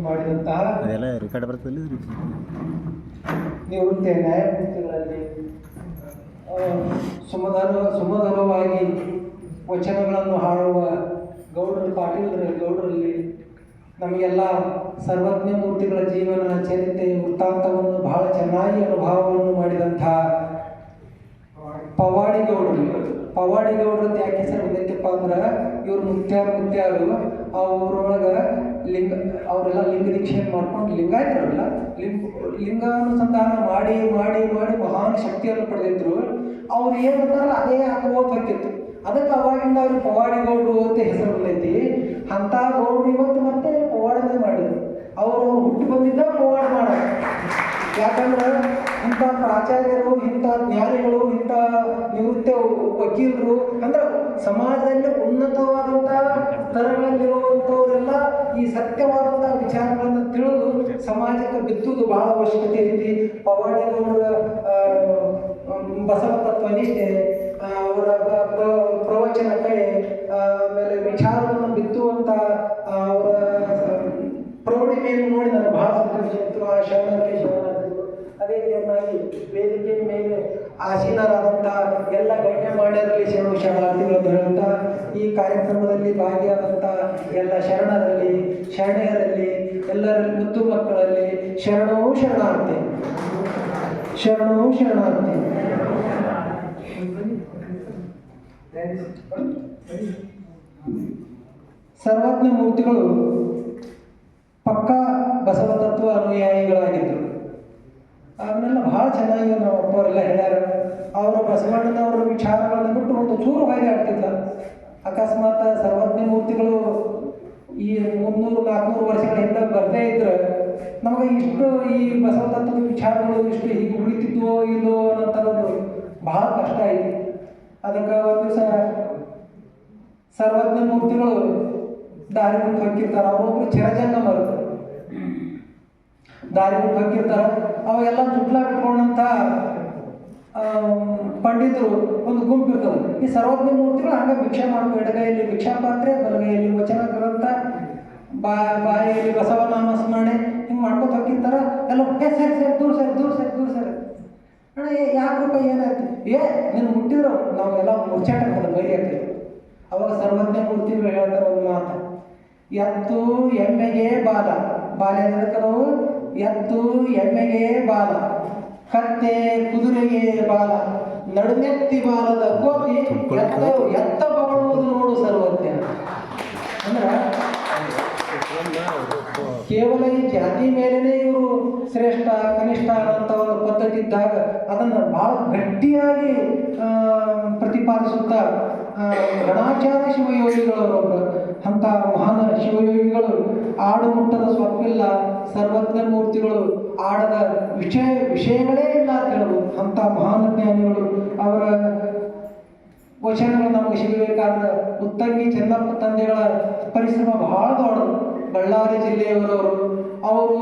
ಮಾಡಿದಂತಹ ಅದೆಲ್ಲ ರೆಕಾರ್ಡ್ ಬರ್ತದೆ ನಿವೃತ್ತ ನ್ಯಾಯಮೂರ್ತಿಗಳಲ್ಲಿ ಸುಮಧುರವಾಗಿ ವಚನಗಳನ್ನು ಹಾಡುವ ಗೌಡರಲ್ಲಿ ನಮಗೆಲ್ಲ ಸರ್ವಜ್ಞ ಮೂರ್ತಿಗಳ ಜೀವನ ಚರಿತ್ರೆ ವೃತ್ತಾಂತವನ್ನು ಬಹಳ ಚೆನ್ನಾಗಿ ಅನುಭವವನ್ನು ಮಾಡಿದಂತಹ ಪವಾಡಿ ಗೌಡ್ರದ್ದು ಯಾಕೆ ಹೆಸರು ಬಂದೈತಪ್ಪ ಅಂದ್ರೆ ಇವ್ರು ಮುತ್ಯಾರು ಅವರೊಳಗೆ ಅವರೆಲ್ಲ ಲಿಂಗ ದೀಕ್ಷೆ ಮಾಡ್ಕೊಂಡು ಲಿಂಗಾಯತರಲ್ಲ ಲಿಂಗಾನುಸಂಧಾನ ಮಾಡಿ ಮಾಡಿ ಮಾಡಿ ಮಹಾನ್ ಶಕ್ತಿಯನ್ನು ಪಡೆದಿದ್ರು ಅವ್ರು ಏನು ಅಂತಾರಲ್ಲ ಅದೇ ಅನುಭವ ಬಂದಿತ್ತು. ಅದಕ್ಕೆ ಅವಾಗಿಂದ ಅವ್ರಿಗೆ ಪವಾಡಿ ಗೌಡ್ರು ಅಂತ ಹೆಸರು ಬಂದೈತಿ. ಅಂಥ ಗೌಡ್ರು ಇವತ್ತು ಮತ್ತೆ ಪವಾಡನೇ ಮಾಡಿದ್ರು. ಅವರು ಹುಟ್ಟು ಬಂದಿದ್ದ ಪವಾಡ ಮಾಡ. ಯಾಕಂದ್ರೆ ಇಂಥ ಪ್ರಾಚಾರ್ಯರು, ಇಂಥ ಜ್ಞಾನಿಗಳು, ಇಂಥ ನಿವೃತ್ತ ವಕೀಲರು ಅಂದ್ರೆ ಸಮಾಜದಲ್ಲಿ ಉನ್ನತವಾದಂಥ ಸ್ತರಗಳಲ್ಲಿರುವಂಥವರೆಲ್ಲ ಈ ಸತ್ಯವಾದಂಥ ವಿಚಾರಗಳನ್ನು ತಿಳಿದು ಸಮಾಜಕ್ಕೆ ಬಿತ್ತುವುದು ಬಹಳ ಅವಶ್ಯಕತೆ ಐತಿ. ಪವಾಡಿಗೌಡರ ಬಸವ ತತ್ವನಿಷ್ಠೆ, ಅವರ ಪ್ರವಚನ ಕಡೆ, ಆಮೇಲೆ ವಿಚಾರವನ್ನು ಬಿತ್ತುವಂಥ ಅವರ ಪ್ರೌಢಿಮೆಯನ್ನು ನೋಡಿ ನನಗೆ ಬಹಳ ಸಂತೋಷ ಆ ಶರಣರಿಗೆ. ಅದೇ ರೀತಿಯಾಗಿ ವೇದಿಕೆ ಮೇಲೆ ಆಸೀನರಾದಂಥ ಎಲ್ಲ ಗಣ್ಯಮಾನ್ಯರಲ್ಲಿ ಶರಣಾರ್ಥಿಗಳನ್ನು ಹೇಳುತ್ತ ಈ ಕಾರ್ಯಕ್ರಮದಲ್ಲಿ ಭಾಗಿಯಾದಂಥ ಎಲ್ಲ ಶರಣೆಯರಲ್ಲಿ ಎಲ್ಲರಲ್ಲಿ ಮುದ್ದು ಮಕ್ಕಳಲ್ಲಿ ಶರಣೋ ಶರಣಾರ್ಥಿ. ಸರ್ವಜ್ಞ ಮೂರ್ತಿಗಳು ಪಕ್ಕಾ ಬಸವ ತತ್ವ ಅನುಯಾಯಿಗಳಾಗಿದ್ದರು. ಅವನ್ನೆಲ್ಲ ಬಹಳ ಚೆನ್ನಾಗಿ ನಮ್ಮ ಅಪ್ಪವರೆಲ್ಲ ಹೇಳ್ಯಾರ. ಅವರು ಬಸವಣ್ಣನವರ ವಿಚಾರಗಳನ್ನು ಬಿಟ್ಟು ಒಂದು ಚೂರು ಆಡ್ತಿದ್ದ. ಅಕಸ್ಮಾತ್ ಸರ್ವಜ್ಞ ಮೂರ್ತಿಗಳು ಈ 300-400 ವರ್ಷಗಳ ಹಿಂದೆ ಬರದೇ ಇದ್ರೆ ನಮಗೆ ಇಷ್ಟು ಈ ಬಸವ ತತ್ವದ ವಿಚಾರಗಳು ಇಷ್ಟು ಹೀಗೆ ಉಳಿತಿದ್ವೋ ಇಲ್ಲೋ ಅನ್ನೋಂಥದ್ದು ಬಹಳ ಕಷ್ಟ ಐತಿ. ಅದಕ್ಕೆ ಒಂದು ದಿವಸ ಸರ್ವಜ್ಞ ಮೂರ್ತಿಗಳು ದಾರಿ ಬಿಟ್ಟು ಹೋಗಿರ್ತಾರೆ. ಅವರೊಬ್ಬರು ಚಿರಜಂಗಮರು ದಾರಿ ಬಿಟ್ಟು ಹೋಗಿರ್ತಾರೆ. ಅವಾಗೆಲ್ಲ ಚುಟ್ಲ ಬಿಟ್ಕೊಂಡಂಥ ಪಂಡಿತರು ಒಂದು ಗುಂಪು ಇರ್ತದೆ. ಈ ಸರ್ವಜ್ಞ ಮೂರ್ತಿಗಳು ಹಂಗೆ ಭಿಕ್ಷೆ ಮಾಡ್ಕೊ, ಎಡಗೈಯಲ್ಲಿ ಭಿಕ್ಷಾ ಪಾತ್ರೆ, ಬಲಗೈಯಲ್ಲಿ ವಚನ ಗ್ರಂಥ, ಬಾಯಲ್ಲಿ ಬಸವನಾಮ ಸ್ಮರಣೆ ಹಿಂಗೆ ಮಾಡ್ಕೊತ ಹೋಗಿರ್ತಾರೆ. ಎಲ್ಲ ಸರಿ ದೂರ ಸರಿ ಅಣ್ಣ ಯಾಕಪ್ಪ ಏನಾಯ್ತು? ನೀನು ಮುಟ್ಟಿದ್ರು ನಾವೆಲ್ಲ ಮುಚ್ಚಾಟ ಮಾಡೋದು ಬೈರಿ ಆಗ್ತದೆ. ಅವಾಗ ಸರ್ವಜ್ಞ ಮೂರ್ತಿಗಳು ಹೇಳ್ತಾರೆ ಒಂದು ಮಾತು, ಎತ್ತು ಎಮ್ಮೆಗೆ ಬಾಲ ಎದಕ್ಕನವು, ಎತ್ತು ಎಮ್ಮೆಗೆ ಬಾಲ, ಕತ್ತೆ ಕುದುರೆಗೆ ಬಾಲ, ನಡುನೆತ್ತಿ ಬಾಲದ ಕೋತಿ ಎತ್ತ ಬಗಳುವುದು ನೋಡು ಸರ್ವಜ್ಞ. ಅಂದ್ರೆ ಕೇವಲ ಈ ಜಾತಿ ಮೇಲೇನೆ ಇವರು ಶ್ರೇಷ್ಠ ಕನಿಷ್ಠ ಅನ್ನೋಂಥ ಒಂದು ಪದ್ಧತಿ ಇದ್ದಾಗ ಅದನ್ನು ಬಹಳ ಗಟ್ಟಿಯಾಗಿ ಪ್ರತಿಪಾದಿಸುತ್ತಾ ಗಣಾಚಾರ್ಯ ಶಿವಯೋಗಿಗಳವರೊಬ್ಬರು ಅಂಥ ಮಹಾನ್ ಶಿವಯೋಗಿಗಳು ಆಡು ಮುಟ್ಟದ ಸ್ವಪ್ಪಿಲ್ಲ, ಸರ್ವಜ್ಞ ಮೂರ್ತಿಗಳು ಆಡದ ವಿಷಯಗಳೇ ಇಲ್ಲ ಅಂತ ಹೇಳ್ಬೋದು. ಅಂಥ ಮಹಾನ್ ಜ್ಞಾನಿಗಳು. ಅವರ ವಚನಗಳು ನಮಗೆ ಸಿಗಬೇಕಾದ ಉತ್ತಂಗಿ ಚೆನ್ನಪ್ಪ ತಂದೆಗಳ ಪರಿಶ್ರಮ ಬಹಳ ದೊಡ್ಡದು. ಬಳ್ಳಾರಿ ಜಿಲ್ಲೆಯವರವರು. ಅವರು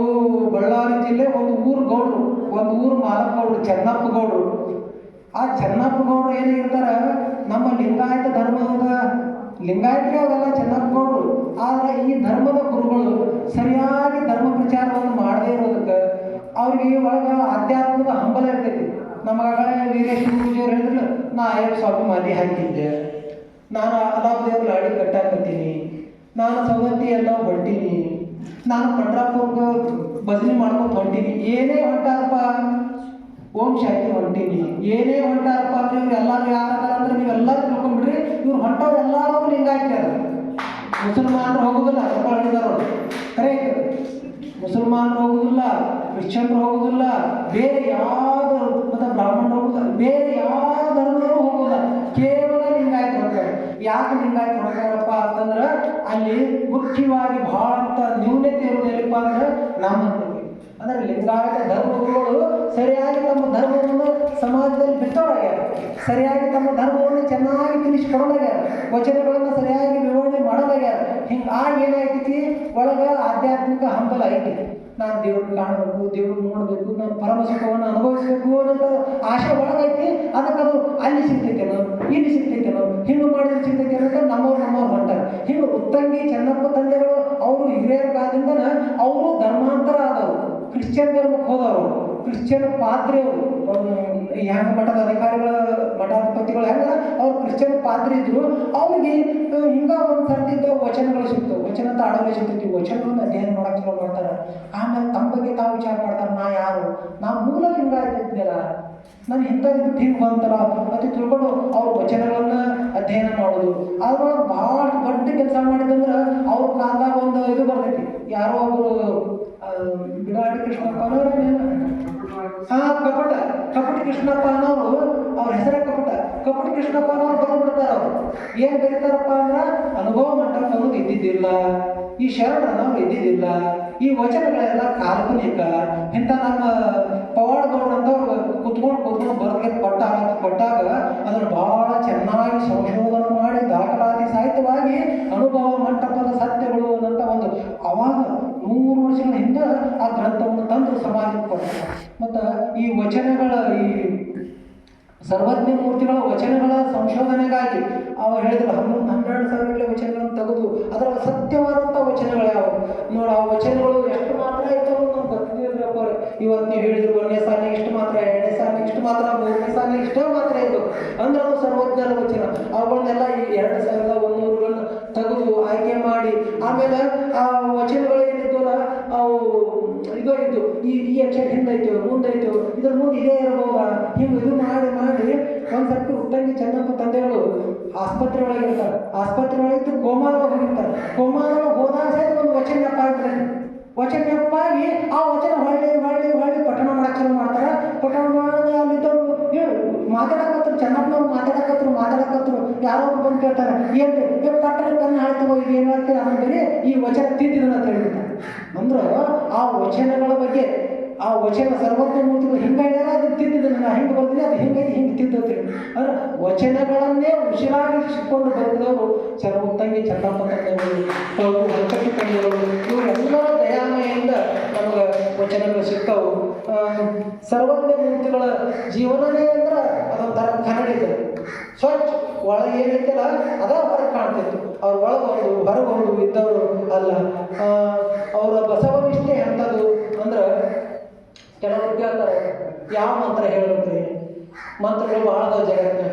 ಬಳ್ಳಾರಿ ಜಿಲ್ಲೆ ಒಂದು ಊರು ಗೌಡ್ರು, ಒಂದು ಊರು ಮಾಲಕಗೌಡ್ರು, ಚೆನ್ನಪ್ಪ ಗೌಡ್ರು. ಆ ಚೆನ್ನಪ್ಪ ಗೌಡ್ರು ಏನಿರ್ತಾರೆ ನಮ್ಮ ಲಿಂಗಾಯತ ಧರ್ಮದ ಲಿಂಗಾಯತಿಗೆ ಅವರೆಲ್ಲ ಚೆನ್ನಪ್ಪ ಗೌಡ್ರು. ಆದರೆ ಈ ಧರ್ಮದ ಗುರುಗಳು ಸರಿಯಾಗಿ ಧರ್ಮ ಪ್ರಚಾರವನ್ನು ಮಾಡದೇ ಇರೋದಕ್ಕೆ ಅವ್ರಿಗೆ ಒಳಗೆ ಆಧ್ಯಾತ್ಮದ ಹಂಬಲ ಇರ್ತೈತಿ. ನಮಗಾಗ ವೀರೇಶ್ ಗುರೂಜಿಯವ್ರು ಹೇಳಿದ್ರು, ನಾ ಅಯ್ಯಪ್ಪ ಸ್ವಾಮಿ ಮಾಲಿ ಹಾಕಿದ್ದೆ, ನಾನು ಅಲಾಬದೇವ್ರ ಲಾಡಿ ಕಟ್ಟಾಕತ್ತೀನಿ, ನಾನು ಸವದತ್ತಿ ಎಲ್ಲ ಹೊಂಟೀನಿ, ನಾನು ಪಂಡ್ರಾಪುರ್ಗೆ ಭಜನೆ ಮಾಡ್ಕೊಂಡು ಹೊಂಟೀನಿ, ಏನೇ ಹೊಂಟಾರಪ್ಪ ಓಂ ಶಾಂತಿ ಹೊಂಟೀನಿ, ಏನೇ ಹೊಂಟಾರಪ್ಪ ಅಂದ್ರೆ ಇವ್ರು ಎಲ್ಲರೂ ಯಾರದಾರ ಅಂದ್ರೆ ನೀವೆಲ್ಲರೂ ತಿಳ್ಕೊಂಡ್ಬಿಡ್ರಿ, ಇವ್ರು ಹೊಂಟವ್ರು ಎಲ್ಲರೂ ಲಿಂಗಾಯ್ತಾರ. ಮುಸಲ್ಮಾನರು ಹೋಗೋದಿಲ್ಲ, ಹೇಳಿದಾರೋರು ಕರೆಕ್ಟ್. ಮುಸಲ್ಮಾನರು ಹೋಗೋದಿಲ್ಲ, ಕ್ರಿಶ್ಚಿಯನ್ರು ಹೋಗೋದಿಲ್ಲ, ಬೇರೆ ಯಾವ್ದು ಮತ್ತು ಬ್ರಾಹ್ಮಣರು ಹೋಗೋದಿಲ್ಲ, ಬೇರೆ ಯಾವ ಧರ್ಮದವರು ಹೋಗೋದಿಲ್ಲ, ಕೇವಲ ಲಿಂಗಾಯತ ಹೋಗ್ತಾರೆ. ಯಾಕೆ ಲಿಂಗಾಯತ ಹೋಗ್ತಾರಪ್ಪ ಅಂತಂದ್ರೆ ಅಲ್ಲಿ ಮುಖ್ಯವಾಗಿ ಬಹಳ ಅಂತ ನ್ಯೂನತೆ ಇರೋದು ಎಲ್ಲಿಪ್ಪ ಅಂದ್ರೆ ನಾಮಧರ್ಮ. ಅಂದರೆ ಲಿಂಗಾಯತ ಧರ್ಮಗುರುಗಳು ಸರಿಯಾಗಿ ತಮ್ಮ ಧರ್ಮವನ್ನು ಸಮಾಜದಲ್ಲಿ ಬಿತ್ತೋರಾಗ್ಯಾರ, ಸರಿಯಾಗಿ ತಮ್ಮ ಧರ್ಮವನ್ನು ಚೆನ್ನಾಗಿ ತಿಳಿಸಿಕೊಡಲಾಗ್ಯಾರ, ವಚನಗಳನ್ನು ಸರಿಯಾಗಿ ವಿವರಣೆ ಮಾಡೋದಾಗ್ಯಾರ. ಹಿಂಗೆ ಏನಾಯ್ತೈತಿ ಒಳಗೆ ಆಧ್ಯಾತ್ಮಿಕ ಹಂಬಲ ಐತಿ. ನಾನು ದೇವ್ರನ್ನ ಕಾಣಬೇಕು, ದೇವ್ರನ್ನ ನೋಡಬೇಕು, ನಾನು ಪರಮ ಸುಖವನ್ನು ಅನುಭವಿಸಬೇಕು ಅನ್ನೋಂಥ ಆಶೆ ಒಳಗೈತಿ. ಅದಕ್ಕೆ ಅದು ಅಲ್ಲಿ ಸಿಗ್ತೈತೇನೋ, ಇಲ್ಲಿ ಸಿಗ್ತೈತೇನೋ, ಹಿಂಗೆ ಮಾಡಿದ್ರೆ ಸಿಗ್ತೈತೆ ಅಂತ ನಮ್ಮವ್ರು ಹೊಂಟಾರೆ. ಹಿಂಗೆ ಉತ್ತಂಗಿ ಚೆನ್ನಪ್ಪ ತಂದೆಗಳು ಅವರು ಹಿರಿಯರ ಕಾಲದಿಂದ ಕ್ರಿಶ್ಚಿಯನ್ ಧರ್ಮಕ್ಕೆ ಹೋದವರು, ಕ್ರಿಶ್ಚಿಯನ್ ಪಾದ್ರಿಯವರು, ಹೆಂಗೆ ಮಠದ ಅಧಿಕಾರಿಗಳ ಮಠಾಧಿಪತಿಗಳು ಹೆಂಗ ಅವ್ರು ಕ್ರಿಶ್ಚಿಯನ್ ಪಾದ್ರಿ ಇದ್ರು. ಅವ್ರಿಗೆ ಹಿಂಗ ಒಂದು ಸರ್ತಿದ್ದ ವಚನಗಳು ಸಿಗ್ತವೆ, ವಚನ ತಾಡೋಲೆ ಸಿಗ್ತೈತಿ, ವಚನವನ್ನು ಅಧ್ಯಯನ ಮಾಡಕ್ಕೆ ಚಲೋ ಮಾಡ್ತಾರೆ. ಆಮೇಲೆ ತಮ್ಮ ಬಗ್ಗೆ ತಾವು ವಿಚಾರ ಮಾಡ್ತಾರೆ, ನಾ ಯಾರು, ನಾ ಮೂಲ ಹಿಂಗ ಇದ್ದಿದ್ದಿಲ್ಲ, ನಾನು ಇಂಥದ್ದು ಬಿಟ್ಟು ಹಿಂಗೆ ಬಂತಲ್ಲ ಮತ್ತು ತಿಳ್ಕೊಂಡು ಅವ್ರ ವಚನಗಳನ್ನ ಅಧ್ಯಯನ ಮಾಡೋದು. ಅದ್ರೊಳಗೆ ಭಾಳ ದೊಡ್ಡ ಕೆಲಸ ಮಾಡಿದಂದ್ರೆ ಅವ್ರ ಕಾಲದಾಗ ಒಂದು ಇದು ಬರ್ತೈತಿ. ಯಾರೋ ಒಬ್ಬರು ಬಿಡಾಡಿ ಕೃಷ್ಣಪ್ಪ ಅನ್ನೋರು, ಕಪಟ ಕೃಷ್ಣಪ್ಪ ಅನ್ನೋರು, ಅವ್ರ ಹೆಸರೇ ಕಪಟ ಕೃಷ್ಣಪ್ಪ ಅನ್ನೋರು ಬಂದ್ಬಿಡ್ತಾರೆ. ಅವರು ಏನು ಬರೀತಾರಪ್ಪ ಅಂದ್ರೆ, ಅನುಭವ ಮಂಟಪ ಅನ್ನೋದು ಇದ್ದಿದ್ದಿಲ್ಲ, ಈ ಶರಣ ಅನ್ನೋರು ಇದ್ದಿದ್ದಿಲ್ಲ, ಈ ವಚನಗಳೆಲ್ಲ ಕಾಲ್ಪನಿಕ. ಇಂಥ ನಮ್ಮ ಪವಾಡಗೌಡ ಅಂತವ್ರು ಕುತ್ಕೊಂಡು ಬರೆಗೆ ಕೊಟ್ಟಾಗ ಅದನ್ನು ಬಹಳ ಚೆನ್ನಾಗಿ ಸಂಶೋಧನೆ ಮಾಡಿ ದಾಖಲಾತಿ ಸಾಹಿತ್ಯವಾಗಿ ಅನುಭವ ಮಂಟಪದ ಸತ್ಯಗಳು ಅನ್ನಂಥ ಒಂದು ಅವಾಗ 100 ವರ್ಷಗಳ ಹಿಂದೆ ಆ ಗ್ರಂಥವನ್ನು ತಂದು ಸಮಾಜಕ್ಕೆ ಕೊಡ್ತಾರೆ. ಮತ್ತು ಈ ವಚನಗಳ, ಈ ಸರ್ವಜ್ಞ ಮೂರ್ತಿಗಳ ವಚನಗಳ ಸಂಶೋಧನೆಗಾಗಿ ಅವ್ರು ಹೇಳಿದ್ರು 12,000 ವಚನಗಳನ್ನು ತೆಗೆದು ಅದರ ಸತ್ಯವಾದಂಥ ವಚನಗಳು ಯಾವ ನೋಡಿ. ಆ ವಚನಗಳು ಎಷ್ಟು ಮಾತ್ರ ಇರ್ತವೆ ನಮ್ಗೆ ಗೊತ್ತಿರಲಿಲ್ಲಪ್ಪ. ಇವತ್ತು ನೀವು ಹೇಳಿದ್ರು 1ನೇ ಸಾಲಿಗೆ ಇಷ್ಟು ಮಾತ್ರ, 2ನೇ ಸಾಲಿಗೆ ಇಷ್ಟು ಮಾತ್ರ, 3ನೇ ಸಾಲಿಗೆ ಇಷ್ಟೇ ಮಾತ್ರ ಇರಬೇಕು ಅಂದ್ರೆ ಅದು ಸರ್ವಜ್ಞರ ವಚನ. ಅವುಗಳನ್ನೆಲ್ಲ ಈ 2,100ಗಳನ್ನ ತೆಗೆದು ಆಯ್ಕೆ ಮಾಡಿ, ಆಮೇಲೆ ಆ ವಚನಗಳು ಏನಿದ್ದಲ್ಲ ಅವು ಇದು ಇದ್ದು ಈ ಅಕ್ಷರ ಹಿಂದೈತು ಮುಂದೈತು, ಇದ್ರ ಮುಂದೆ ಇದೇ ಇರಬಹುದಾ, ಹಿಂಗೆ ಇದು ಮಾಡಿ ಒಂದು ಸರ್ತಿ ಉತ್ತಂಗಿ ಚೆನ್ನಪ್ಪ ತಂದೆಗಳು ಆಸ್ಪತ್ರೆ ಒಳಗೆ ಇರ್ತಾರೆ. ಆಸ್ಪತ್ರೆ ಒಳಗಿದ್ದು ಕೋಮಾದೊಳಗೆ ಹೋಗಿರ್ತಾರೆ. ಕೋಮಾದೊಳಗೆ ಹೋದಾಗ ಸಹಿತ ಒಂದು ವಚನ ನೆಪ ಆಗ್ತದೆ. ವಚನ ನೆಪ್ಪಾಗಿ ಆ ವಚನ ಹೊಳ್ಳಿ ಪಠಣ ಮಾಡಕ್ಕೆ ಶುರು ಮಾಡ್ತಾರೆ. ಪಠಣ ಮಾಡಿದ್ರೆ ಅಲ್ಲಿದ್ದವರು ಮಾತಾಡಕತ್ರು, ಚೆನ್ನಪ್ಪನವ್ರು ಮಾತಾಡಕತ್ರು ಯಾರೋ ಬಂದು ಕೇಳ್ತಾರೆ, ಏನ್ರಿ ಪಟ್ಟಣ ಕಣ್ಣು ಹಾಳ್ತವೋ, ಈಗ ಏನು ಹೇಳ್ತೀರ ಅನ್ನೋ ಬರೀ ಈ ವಚನ ತಿದ್ದಿದನ ಅಂತ ಹೇಳ್ಬಿಡ್ತಾರೆ. ಅಂದ್ರೆ ಆ ವಚನಗಳ ಬಗ್ಗೆ, ಆ ವಚನ ಸರ್ವಜ್ಞ ಮೂರ್ತಿಗಳು ಹಿಂಗೆ ಹೇಳ್ಯಾರ, ಅದನ್ನು ತಿದ್ದಿದ್ದನ್ನು ನಾ ಹಿಂಗೆ ಬರ್ತೀನಿ, ಅದು ಹಿಂಗೆ ತಿದ್ದೋತೀನಿ ಅಂದ್ರೆ ವಚನಗಳನ್ನೇ ಉಸಿರಾಗಿಸಿಕೊಂಡು ಬರೆದವರು ಉತ್ತಂಗಿ ಚೆನ್ನಪ್ಪ ತಂದೆಗಳು, ವೆಂಕಟಿ ತಂದೆಗಳು, ಇವರೆಲ್ಲರ ದಯಾಮಯಿಂದ ನಮಗೆ ವಚನಗಳು ಸಿಕ್ಕವು. ಸರ್ವಜ್ಞ ಮೂರ್ತಿಗಳ ಜೀವನನೇ ಅಂದ್ರೆ ಅದೊಂಥರ ಕನ್ನಡಿತ ಸ್ವಚ್ಛ, ಒಳಗೆ ಏನೈತಲ್ಲ ಅದ ಹೊರಗೆ ಕಾಣ್ತಿತ್ತು. ಅವ್ರ ಒಳಗೊಂದು ಹೊರಗೊಂದು ಇದ್ದವರು ಅಲ್ಲ. ಅವರ ಬಸವನಿಷ್ಠೆ ಎಂಥದ್ದು ಅಂದ್ರೆ, ಕೆಲವರು ಕೇಳ್ತಾರೆ ಯಾವ ಮಂತ್ರ ಹೇಳ್ಬೇಕ್ರಿ, ಮಂತ್ರಗಳು ಭಾಳ ಅದಾವ ಜಗತ್ತಿನ.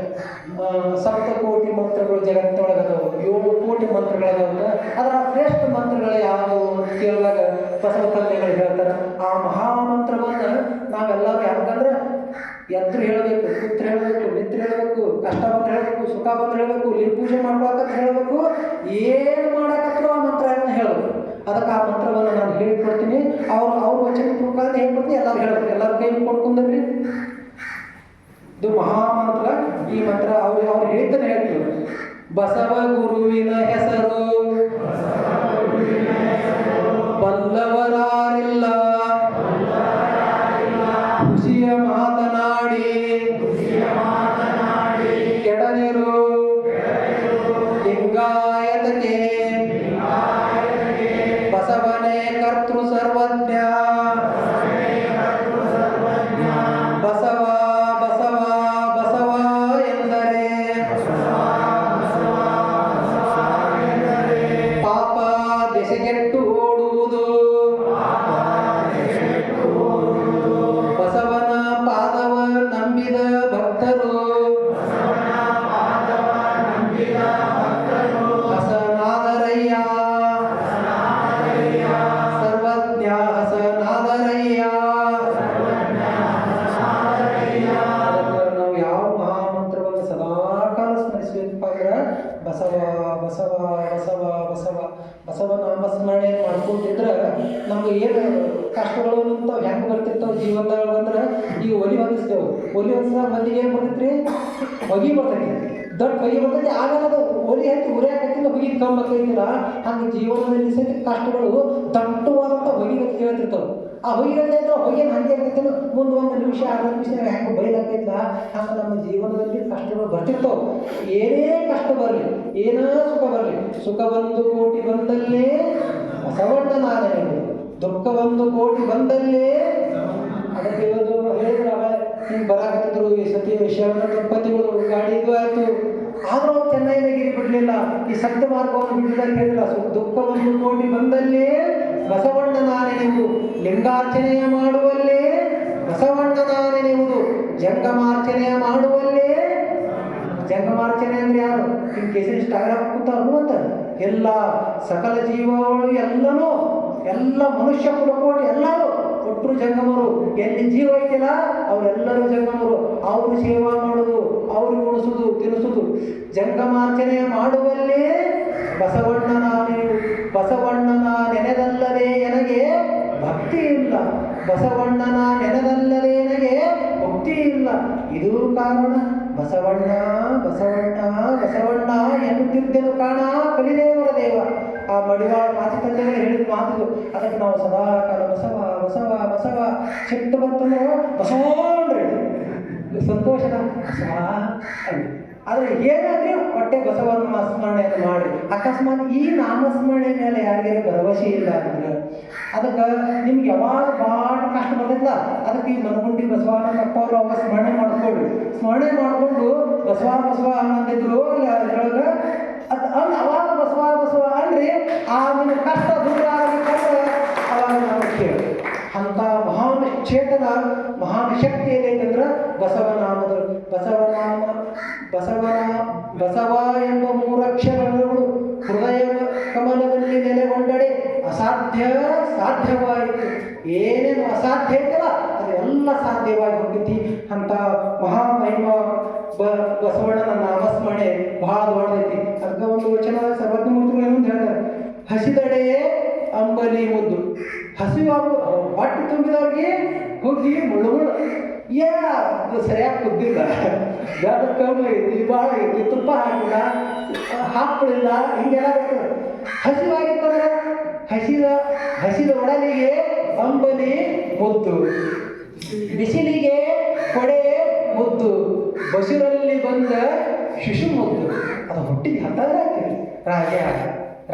7 ಕೋಟಿ ಮಂತ್ರಗಳು ಜಗತ್ತಿನೊಳಗದವು, 7 ಕೋಟಿ ಮಂತ್ರಗಳದಾವ. ಅದರ ಶ್ರೇಷ್ಠ ಮಂತ್ರಗಳು ಯಾವುವು ಅಂತ ಕೇಳಿದಾಗ ಬಸವ ತಂದೆಗಳು ಹೇಳ್ತಾರೆ, ಆ ಮಹಾಮಂತ್ರವನ್ನು ನಾವೆಲ್ಲರೂ ಯಾಕಂದ್ರೆ ಎದ್ರು ಹೇಳಬೇಕು, ಕೂತ್ರು ಹೇಳಬೇಕು, ನಿತ್ರ ಹೇಳಬೇಕು, ಕಷ್ಟ ಬಂದು ಹೇಳಬೇಕು, ಸುಖ ಬಂದು ಹೇಳಬೇಕು, ಲಿಂಗ ಪೂಜೆ ಮಾಡ್ಬೇಕಂತ ಹೇಳಬೇಕು, ಏನು ಮಾಡಕತ್ರು ಆ ಮಂತ್ರವನ್ನು ಹೇಳಬೇಕು. ಅದಕ್ಕೆ ಆ ಮಂತ್ರವನ್ನು ನಾನು ಹೇಳಿಕೊಡ್ತೀನಿ. ಅವ್ರ ವಚನ ಮುಖಾಂತರ ಹೇಳ್ಕೊಡ್ತೀನಿ, ಎಲ್ಲರೂ ಹೇಳಬೇಕು. ಎಲ್ಲರ ಕೈ ಕೊಡ್ಕೊಂಡ್ರಿ ಇದು ಮಹಾಮಂತ್ರ. ಈ ಮಂತ್ರ ಅವ್ರು ಹೇಳಿದ್ದನ್ನು ಹೇಳ್ತೀವಿ. ಬಸವ ಗುರುವಿನ ಹೆಸರು ಬಲ್ಲವರಾರಿಲ್ಲ, ಖುಷಿಯ ಮಾತನಾಡಿ ಕೆಡದಿರು ಲಿಂಗಾಯತಕ್ಕೆ, ಬಸವನೇ ಕರ್ತೃ ಸರ್ವಜ್ಞ, ಬಸವ ಬಸವ ಬಸವ ಎಂದರೆ ಪಾಪ ದೆಸೆಗೆಟ್ಟು ಓಡುವುದು, ಬಸವನ ಪಾದವ ನಂಬಿದ ಭಕ್ತರು ಹಸನಾದರಯ್ಯ, ಸರ್ವಜ್ಞ ಹಸನಾದರಯ್ಯ. ನಾವು ಯಾವ ಮಹಾಮಂತ್ರವನ್ನು ಸದಾಕಾಲ ಸ್ಮರಿಸಬೇಕಪ್ಪ ಅಂದ್ರೆ ಬಸವ ಬಸವ ಬಸವ ಬಸವ ಬಸವ ನಾಮಸ್ಮರಣೆ ಮಾಡ್ಕೊಂಡಿದ್ರೆ ನಮ್ಗೆ ಏನು ಕಷ್ಟಗಳು ಅಂತ ಹೆಂಗೆ ಬರ್ತಿರ್ತಾವೆ ಜೀವನದಾಗ ಅಂದ್ರೆ, ಈಗ ಒಲಿ ಹೊಂದಿಸ್ತೇವೆ, ಒಲಿ ಹೊಂದಿಸಿದಾಗ ಮಂದಿಗೆ ಏನು ಬರ್ತೈತ್ರಿ, ಹೊಗೆ ಬರ್ತೈತಿ, ದೊಡ್ಡ ಹೊಗೆ ಬರ್ತೈತಿ. ಆಮೇಲೆ ಅದು ಒಲಿ ಹಚ್ಚಿ ಉರಿಯಾಕತ್ತಿಲ್ಲ, ಹೊಗೆ ಕಮ್ಮಕ್ಕೈತಿಲ್ಲ. ಹಂಗೆ ಜೀವನದಲ್ಲಿ ಸಹಿತ ಕಷ್ಟಗಳು ದಟ್ಟವಾದಂಥ ಹೊಗೆ ಕೇಳ್ತಿರ್ತಾವೆ. ಆ ಹೊಗೆಗತ್ತೆ ಅಂದ್ರೆ ಹೊಗೆ ಹಂಗೆ ಇರ್ತೈತಿಲ್ಲ, ಮುಂದೆ 1 ನಿಮಿಷ 2 ನಿಮಿಷ ಹೆಂಗೆ ಬೈಲಾಕೈತಿಲ್ಲ, ಹಂಗೆ ನಮ್ಮ ಜೀವನದಲ್ಲಿ ಕಷ್ಟಗಳು ಬರ್ತಿರ್ತಾವೆ. ಏನೇ ಕಷ್ಟ ಬರಲಿ, ಏನೋ ಸುಖ ಬರಲಿ, ಸುಖ 1 ಕೋಟಿ ಬಂದಲ್ಲೇ ಬಸವಣ್ಣ ನಾನೇ, ದುಃಖ 1 ಕೋಟಿ ಬಂದಲ್ಲೇ. ಅದಕ್ಕೆ ಇವತ್ತು ಹೇಳಿದ್ರೆ ಹಿಂಗೆ ಬರಾಕತ್ತಿದ್ರು ಈ ಸತಿ ಶರಣ ದಂಪತಿಗಳು ಗಾಡಿ ಇದು ಆಯಿತು, ಆದರೂ ಅವ್ರು ಚೆನ್ನೈನಾಗಿರಿ ಬಿಡಲಿಲ್ಲ, ಈ ಸತ್ಯ ಮಾರ್ಗವನ್ನು ಬಿಡಲಿಲ್ಲ ಹೇಳಿಲ್ಲ. ದುಃಖ 1 ಕೋಟಿ ಬಂದಲ್ಲೇ ಬಸವಣ್ಣ ನಾನೇ, ನೀವು ಲಿಂಗಾರ್ಚನೆಯ ಮಾಡುವಲ್ಲೇ ಬಸವಣ್ಣನ ನೆನೆಯುವುದು, ಜಂಗಮಾರ್ಚನೆಯ ಮಾಡುವಲ್ಲೇ. ಜಂಗಮಾರ್ಚನೆ ಅಂದ್ರೆ ಯಾರು? ನಿಮ್ಮ ಕೇಸರಿ ಸ್ಟಾಗ್ರಾಮ್ ಕೂತಾರು ಅಂತ ಎಲ್ಲ ಸಕಲ ಜೀವಗಳು ಎಲ್ಲನೂ, ಎಲ್ಲ ಮನುಷ್ಯ ಕುಲಕೋಟಿ ಎಲ್ಲರೂ ಒಟ್ಟರು ಜಂಗಮರು. ಎಲ್ಲಿ ಜೀವ ಐತಿಲ್ಲ ಅವರೆಲ್ಲರೂ ಜಂಗಮರು. ಅವರು ಸೇವಾ ಮಾಡೋದು, ಅವ್ರಿಗೆ ಉಣಿಸೋದು ತಿನ್ನಿಸೋದು. ಜಂಗಮಾರ್ಚನೆಯ ಮಾಡುವಲ್ಲೇ ಬಸವಣ್ಣನ ನೆನೆಯುವುದು. ಬಸವಣ್ಣನ ನೆನೆದಲ್ಲದೆ ನನಗೆ ಭಕ್ತಿ ಇಲ್ಲ, ಬಸವಣ್ಣನ ನೆನೆದಲ್ಲದೆ ನನಗೆ ಭಕ್ತಿ ಇಲ್ಲ. ಇದು ಕಾರಣ ಬಸವಣ್ಣ ಬಸವಣ್ಣ ಬಸವಣ್ಣ ಎನ್ನುತ್ತಿದ್ದೆನು ಕಾಣ ಕಲಿದೇವರ ದೇವ. ಆ ಮಡಿವಾಳ ಮಾತಿ ತಂದೆಗಳು ಹೇಳಿದ ಮಾತು. ಅದಕ್ಕೆ ನಾವು ಸದಾ ಕಾಲ ಬಸವ ಬಸವ ಬಸವ. ಸಿಟ್ಟು ಬರ್ತಂದ್ರೆ ಬಸವಣ್ರಿ ಸಂತೋಷದ ಬಸವ ಅಂದ್ರಿ. ಆದರೆ ಏನಂದ್ರೆ ಹೊಟ್ಟೆ ಬಸವನ ನಾಮಸ್ಮರಣೆಯನ್ನು ಮಾಡಿ. ಅಕಸ್ಮಾತ್ ಈ ನಾಮಸ್ಮರಣೆ ಮೇಲೆ ಯಾರಿಗಾರು ಭರವಸೆ ಇಲ್ಲ ಅಂದ್ರೆ ಅದಕ್ಕೆ ನಿಮ್ಗೆ ಯಾವಾಗ ಭಾಳ ಕಷ್ಟ ಬರ್ತೈತಲ್ಲ, ಅದಕ್ಕೆ ಈ ಮನಗುಂಡಿ ಬಸವಾನಂದಪ್ಪ ಅವರು ಅವಾಗ ಸ್ಮರಣೆ ಮಾಡ್ಕೊಳ್ರಿ. ಸ್ಮರಣೆ ಮಾಡಿಕೊಂಡು ಬಸವ ಬಸವ ಅನ್ನಂದಿದ್ರು ಅದ್ರೊಳಗೆ ಅದು ಅವಾಗ ಬಸವ ಬಸವ ಅಂದ್ರೆ ಆ ನಿನ್ನ ಕಷ್ಟ ದೂರ ಆಗಬೇಕಂದ್ರೆ ಅವಾಗ ನಾವು ಕೇಳಿ ಅಂಥ ಮಹಾನ್ ಚೇತನ ಮಹಾನ್ ಶಕ್ತಿ ಏನೈತಂದ್ರೆ ಬಸವನಾಮದ ಬಸವನಾಮ ಬಸವ ಎಂಬ ಮೂರಕ್ಷರಗಳು ಹೃದಯ ಕಮಲದಲ್ಲಿ ನೆಲೆಗೊಂಡಡೆ ಅಸಾಧ್ಯ ಸಾಧ್ಯವಾಯಿತು. ಏನೇನು ಅಸಾಧ್ಯ ಐತಲ್ಲ ಅದೆಲ್ಲ ಸಾಧ್ಯವಾಗಿ ಹೋಗ್ತೈತಿ. ಅಂತ ಮಹಾಮಹಿಮ ಬಸವಣ್ಣನ ನಾಮಸ್ಮರಣೆ ಬಹಳ ದೊಡ್ಡದೈತಿ. ಅದಕ್ಕೆ ಒಂದು ವಚನ ಸರ್ವಜ್ಞಮೂರ್ತಿಗಳು ಏನಂತ ಹೇಳ್ತಾರೆ, ಹಸಿದಡೆ ಅಂಬಲಿ ಮುದ್ದು. ಹಸಿವಾಗು ಹೊಟ್ಟೆ ತುಂಬಿದವ್ರಿಗೆ ಹುಗ್ಗಿ ಮುಳ್ಳುಗಳು ಸರಿಯಾಗಿ ಕುದ್ದಿಲ್ಲ, ಅದು ಕಮ್ಮಿ ಐತಿ ಭಾಳ ಐತಿ, ತುಪ್ಪ ಹಾಕಿಲ್ಲ ಹಾಕ್ಲಿಲ್ಲ, ಹಿಂಗೆಲ್ಲ ಬರ್ತದೆ. ಹಸಿವಾಗಿರ್ತಂದ್ರೆ ಹಸಿದ ಒಡಲಿಗೆ ಅಂಬಲಿ ಮುದ್ದು, ಬಿಸಿಲಿಗೆ ಕೊಡೆ ಮುದ್ದು, ಬಸುರಲ್ಲಿ ಬಂದ ಶಿಶು ಮುದ್ದು. ಅದು ಹುಟ್ಟಿಗೆ ಹತ್ತದ್ರೆ ರಾಜ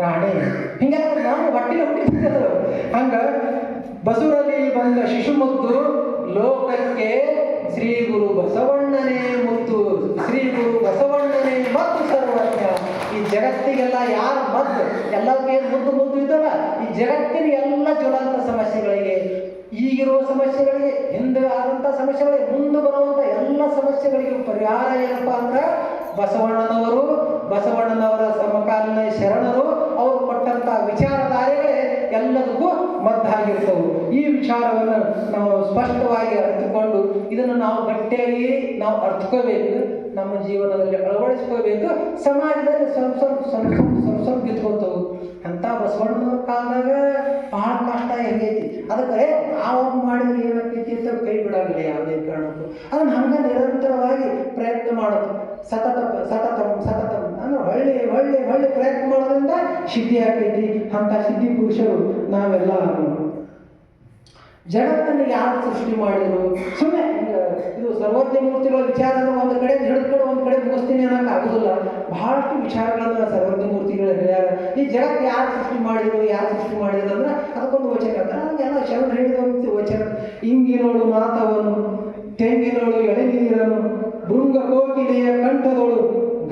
ರಾಣಿ ಹಿಂಗೆಲ್ಲ ನಾವು ಹೊಟ್ಟಿಗೆ ಹುಟ್ಟಿರ್ತದ. ಹಂಗ ಬಸುರಲ್ಲಿ ಬಂದ ಶಿಶು ಮುದ್ದು, ಲೋಕಕ್ಕೆ ಶ್ರೀ ಗುರು ಬಸವಣ್ಣನೇ ಮುದ್ದು, ಶ್ರೀ ಗುರು ಬಸವಣ್ಣನೇ ಮತ್ತು ಸರ್ವಜ್ಞ. ಈ ಜಗತ್ತಿಗೆಲ್ಲ ಯಾರು ಮದ್ದು ಎಲ್ಲರಿಗೆ ಮುದ್ದು ಮುದ್ದು ಇದ್ದಲ್ಲ, ಈ ಜಗತ್ತಿನ ಎಲ್ಲ ಜ್ವಲಂತ ಸಮಸ್ಯೆಗಳಿಗೆ, ಈಗಿರುವ ಸಮಸ್ಯೆಗಳಿಗೆ, ಹಿಂದೆ ಆದಂಥ ಸಮಸ್ಯೆಗಳಿಗೆ, ಮುಂದೆ ಬರುವಂಥ ಎಲ್ಲ ಸಮಸ್ಯೆಗಳಿಗೂ ಪರಿಹಾರ ಏನಪ್ಪ ಅಂದ್ರೆ ಬಸವಣ್ಣನವರ ಸಮಕಾಲೀನ ಶರಣರು ಅವರು ಕೊಟ್ಟಂಥ ವಿಚಾರಧಾರೆಗಳೇ ಎಲ್ಲದಕ್ಕೂ ಮದ್ದಾಗಿರ್ತವು. ಈ ವಿಚಾರವನ್ನು ನಾವು ಸ್ಪಷ್ಟವಾಗಿ ಅರ್ಥಕೊಂಡು ಇದನ್ನು ನಾವು ಗಟ್ಟಿಯಾಗಿ ನಾವು ಅರ್ಥಕೋಬೇಕು, ನಮ್ಮ ಜೀವನದಲ್ಲಿ ಅಳವಡಿಸ್ಕೋಬೇಕು, ಸಮಾಜದಲ್ಲಿ ಸ್ವಲ್ಪ ಗೆದ್ಕೋತವು. ಅಂತ ಬಸವಣ್ಣನವ್ರ ಕಾಲದಾಗ ಬಹಳ ಕಷ್ಟ ಹೆಂಗೈತಿ. ಅದಕ್ಕೆ ನಾವು ಮಾಡಿದ್ರೆ ಏನಾಗ್ತೈತಿ ಅಂತ ಕೈ ಬಿಡಾಗಿಲ್ಲ ಯಾವುದೇ ಕಾರಣಕ್ಕೂ. ಅದನ್ನು ಹಂಗೆ ನಿರಂತರವಾಗಿ ಪ್ರಯತ್ನ ಮಾಡೋದು, ಸತತಂ ಅಂದ್ರೆ ಒಳ್ಳೆ ಪ್ರಯತ್ನ ಮಾಡೋದ್ರಿಂದ ಸಿದ್ಧಿ ಆಗ್ತೈತಿ. ಅಂತ ಸಿದ್ಧಿ ಪುರುಷರು ನಾವೆಲ್ಲ. ಜಗತ್ತನ್ನು ಯಾರು ಸೃಷ್ಟಿ ಮಾಡಿದರು? ಸುಮ್ಮನೆ ಇದು ಸರ್ವಜ್ಞ ಮೂರ್ತಿಗಳ ವಿಚಾರನ ಒಂದು ಕಡೆ ಹಿಡಿದುಕೊಂಡು ಒಂದು ಕಡೆ ಮುಗಿಸ್ತೀನಿ ಅನ್ನೋಕೆ ಆಗೋದಿಲ್ಲ. ಬಹಳಷ್ಟು ವಿಚಾರಗಳನ್ನ ಸರ್ವಜ್ಞ ಮೂರ್ತಿಗಳು ಹೇಳ್ಯಾರ. ಈ ಜಗತ್ತು ಯಾರು ಸೃಷ್ಟಿ ಮಾಡಿದ್ರು ಅಂದ್ರೆ ಅದಕ್ಕೊಂದು ವಚನ ಹೇಳ್ತಾರೆ. ಅದಕ್ಕೆಲ್ಲ ಶರಣ ಹೇಳಿದ ವಚನ. ಇಂಗಿನೋಳು ನಾಥವನು, ತೆಂಗಿನೋಳು ಎಳೆನೀರನು, ಭೃಂಗ ಕೋಕಿಲೆಯ ಕಂಠದೋಳು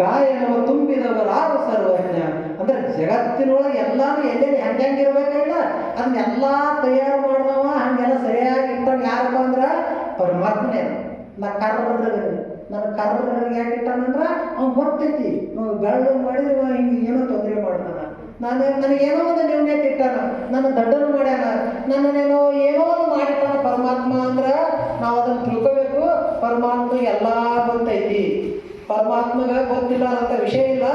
ಗಾಯನವ ತುಂಬಿದವರಾರು ಸರ್ವಜ್ಞ. ಅಂದ್ರೆ ಜಗತ್ತಿನೊಳಗೆ ಎಲ್ಲಾನು ಎಲ್ಲೆಲ್ಲಿ ಹೆಂಗಿರ್ಬೇಕಲ್ಲ ಅದನ್ನೆಲ್ಲ ತಯಾರು ಮಾಡಿದವ, ಹಂಗೆಲ್ಲ ಸರಿಯಾಗಿ ಇಟ್ಟಾಗ ಯಾರಪ್ಪ ಅಂದ್ರೆ ಪರಮಾತ್ಮನೇ. ನನ್ನ ಕರ್ರಗೆ ಯಾಕೆ ಇಟ್ಟಾನಂದ್ರೆ ಅವ್ನು ಗೊತ್ತೈತಿ ಬೆಳ್ಳು ಮಾಡಿದ್ರೆ ಹಿಂಗೆ ಏನೋ ತೊಂದರೆ ಮಾಡ್ತಾನ, ನನಗೇನೋ ಒಂದು ನ್ಯೂನ್ಯತೆ ಇಟ್ಟಾನ, ನನ್ನ ದಡ್ಡನು ಮಾಡ್ಯಾನ, ನನ್ನನ್ನೇನೋ ಏನೋ ಒಂದು ಮಾಡಿಟ್ಟಾನ ಪರಮಾತ್ಮ ಅಂದ್ರೆ ನಾವು ಅದನ್ನು ತಿಳ್ಕೋಬೇಕು. ಪರಮಾತ್ಮ ಎಲ್ಲ ಗೊತ್ತೈತಿ, ಪರಮಾತ್ಮಗ ಗೊತ್ತಿಲ್ಲ ಅಂತ ವಿಷಯ ಇಲ್ಲ.